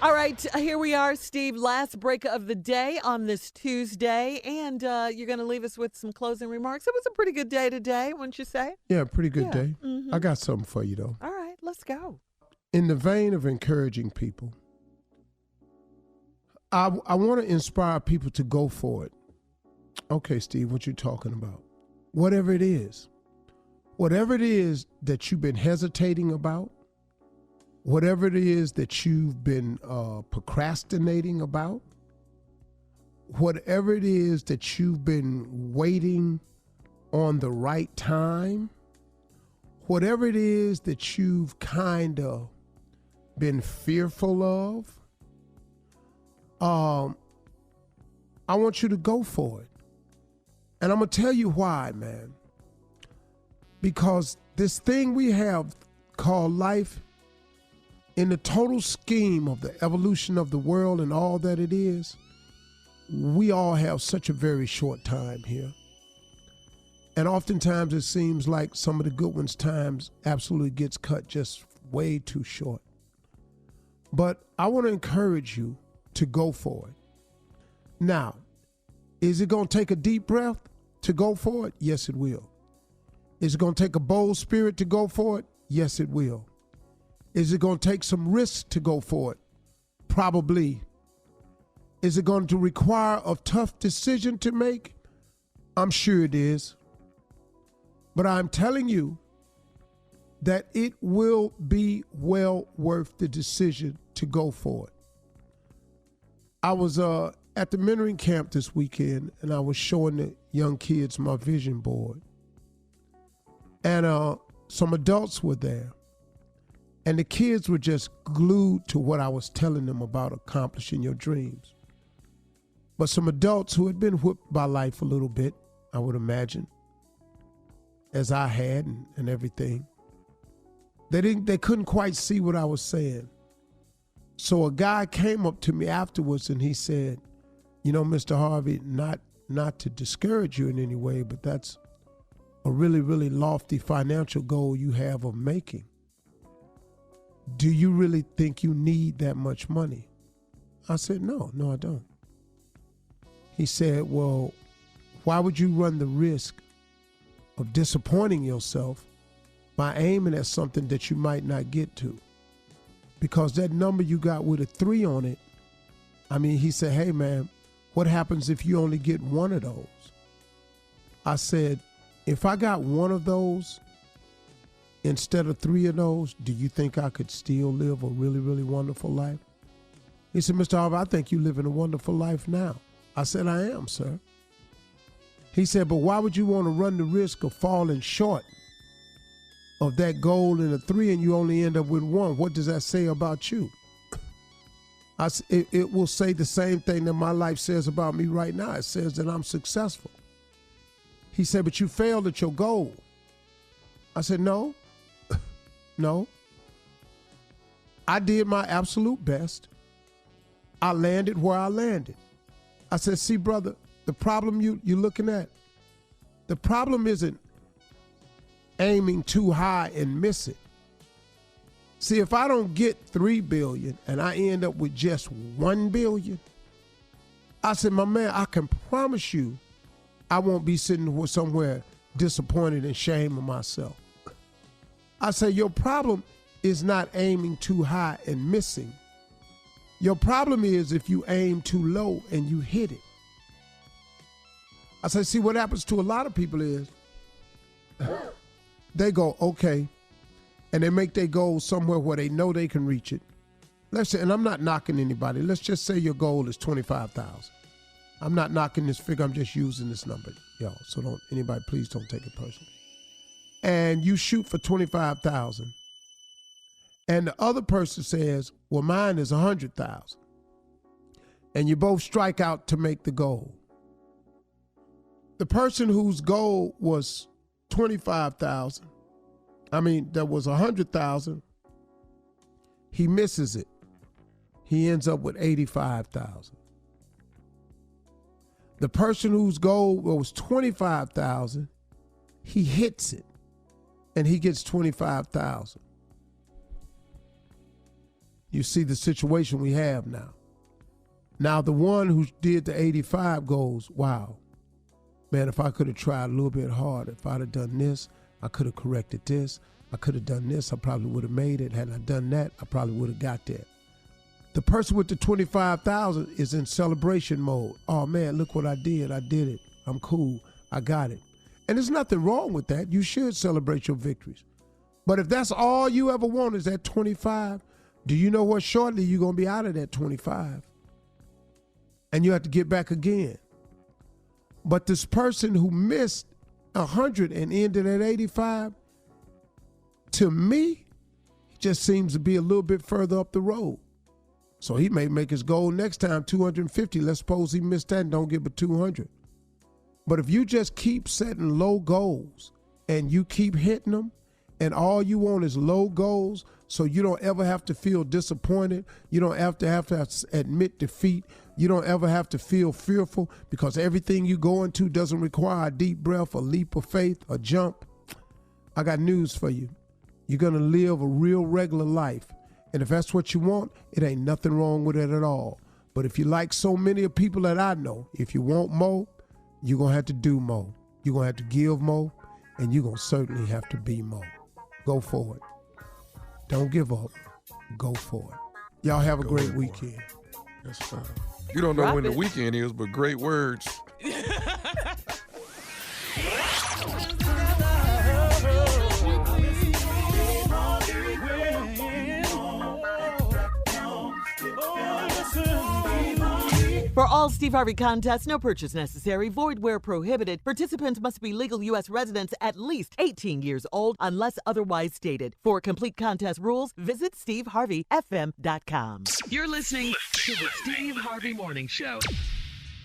All right, here we are, Steve. Last break of the day on this Tuesday, and you're going to leave us with some closing remarks. It was a pretty good day today, wouldn't you say? Yeah, pretty good day. Mhm. I got something for you, though. All right, let's go. In the vein of encouraging people, I want to inspire people to go for it. Okay, Steve, what you talking about? Whatever it is that you've been hesitating about, whatever it is that you've been procrastinating about, whatever it is that you've been waiting on the right time, whatever it is that you've kind of been fearful of, I want you to go for it. And I'm going to tell you why, man. Because this thing we have called life, in the total scheme of the evolution of the world and all that it is, we all have such a very short time here. And oftentimes it seems like some of the good ones' times absolutely gets cut just way too short. But I want to encourage you to go for it. Now, is it going to take a deep breath to go for it? Yes, it will. Is it going to take a bold spirit to go for it? Yes, it will. Is it going to take some risk to go for it? Probably. Is it going to require a tough decision to make? I'm sure it is. But I'm telling you that it will be well worth the decision to go for it. I was at the mentoring camp this weekend, and I was showing the young kids my vision board. And some adults were there. And the kids were just glued to what I was telling them about accomplishing your dreams. But some adults who had been whipped by life a little bit, I would imagine, as I had and everything, they couldn't quite see what I was saying. So a guy came up to me afterwards and he said, you know, Mr. Harvey, not to discourage you in any way, but that's a really, really lofty financial goal you have of making. Do you really think you need that much money? I said, no, I don't. He said, well, why would you run the risk of disappointing yourself by aiming at something that you might not get to? Because that number you got with a 3 on it, I mean, he said, hey, man, what happens if you only get one of those? I said, if I got one of those instead of 3 of those, do you think I could still live a really, really wonderful life? He said, Mr. Harvey, I think you're living a wonderful life now. I said, I am, sir. He said, but why would you want to run the risk of falling short of that goal in a 3 and you only end up with 1? What does that say about you? It will say the same thing that my life says about me right now. It says that I'm successful. He said, but you failed at your goal. I said, no. No. I did my absolute best. I landed where I landed. I said, see, brother, the problem you're looking at, the problem isn't aiming too high and miss it. See, if I don't get $3 billion and I end up with just $1 billion, I said, my man, I can promise you I won't be sitting somewhere disappointed and shaming myself. I said, your problem is not aiming too high and missing. Your problem is if you aim too low and you hit it. I said, see, what happens to a lot of people is they go, okay, and they make their goal somewhere where they know they can reach it. Let's say, and I'm not knocking anybody. Let's just say your goal is $25,000. I'm not knocking this figure. I'm just using this number, y'all. So please don't take it personally. And you shoot for $25,000. and the other person says, well, mine is 100,000. And you both strike out to make the goal. The person whose goal was 25,000, that was 100,000, he misses it. He ends up with 85,000. The person whose goal was 25,000, he hits it, and he gets 25,000. You see the situation we have now. Now the one who did the 85 goes, wow, man, if I could have tried a little bit harder, if I'd have done this, I could have corrected this, I could have done this, I probably would have made it. Had I done that, I probably would have got there. The person with the 25,000 is in celebration mode. Oh man, look what I did it. I'm cool, I got it. And there's nothing wrong with that. You should celebrate your victories. But if that's all you ever want is that 25, do you know what? Shortly you're going to be out of that 25. And you have to get back again. But this person who missed 100 and ended at 85, to me, just seems to be a little bit further up the road. So he may make his goal next time 250. Let's suppose he missed that and don't get but 200. But if you just keep setting low goals and you keep hitting them, and all you want is low goals, so you don't ever have to feel disappointed, you don't have to admit defeat, you don't ever have to feel fearful, because everything you go into doesn't require a deep breath, a leap of faith, a jump. I got news for you. You're going to live a real regular life. And if that's what you want, it ain't nothing wrong with it at all. But if you like so many of people that I know, if you want more, you're going to have to do more. You're going to have to give more, and you're going to certainly have to be more. Go for it. Don't give up. Go for it. Y'all have a great weekend. That's fine. You don't know when the weekend is, but great words. For all Steve Harvey contests, no purchase necessary, void where prohibited. Participants must be legal U.S. residents at least 18 years old unless otherwise stated. For complete contest rules, visit SteveHarveyFM.com. You're listening to the Steve Harvey Morning Show.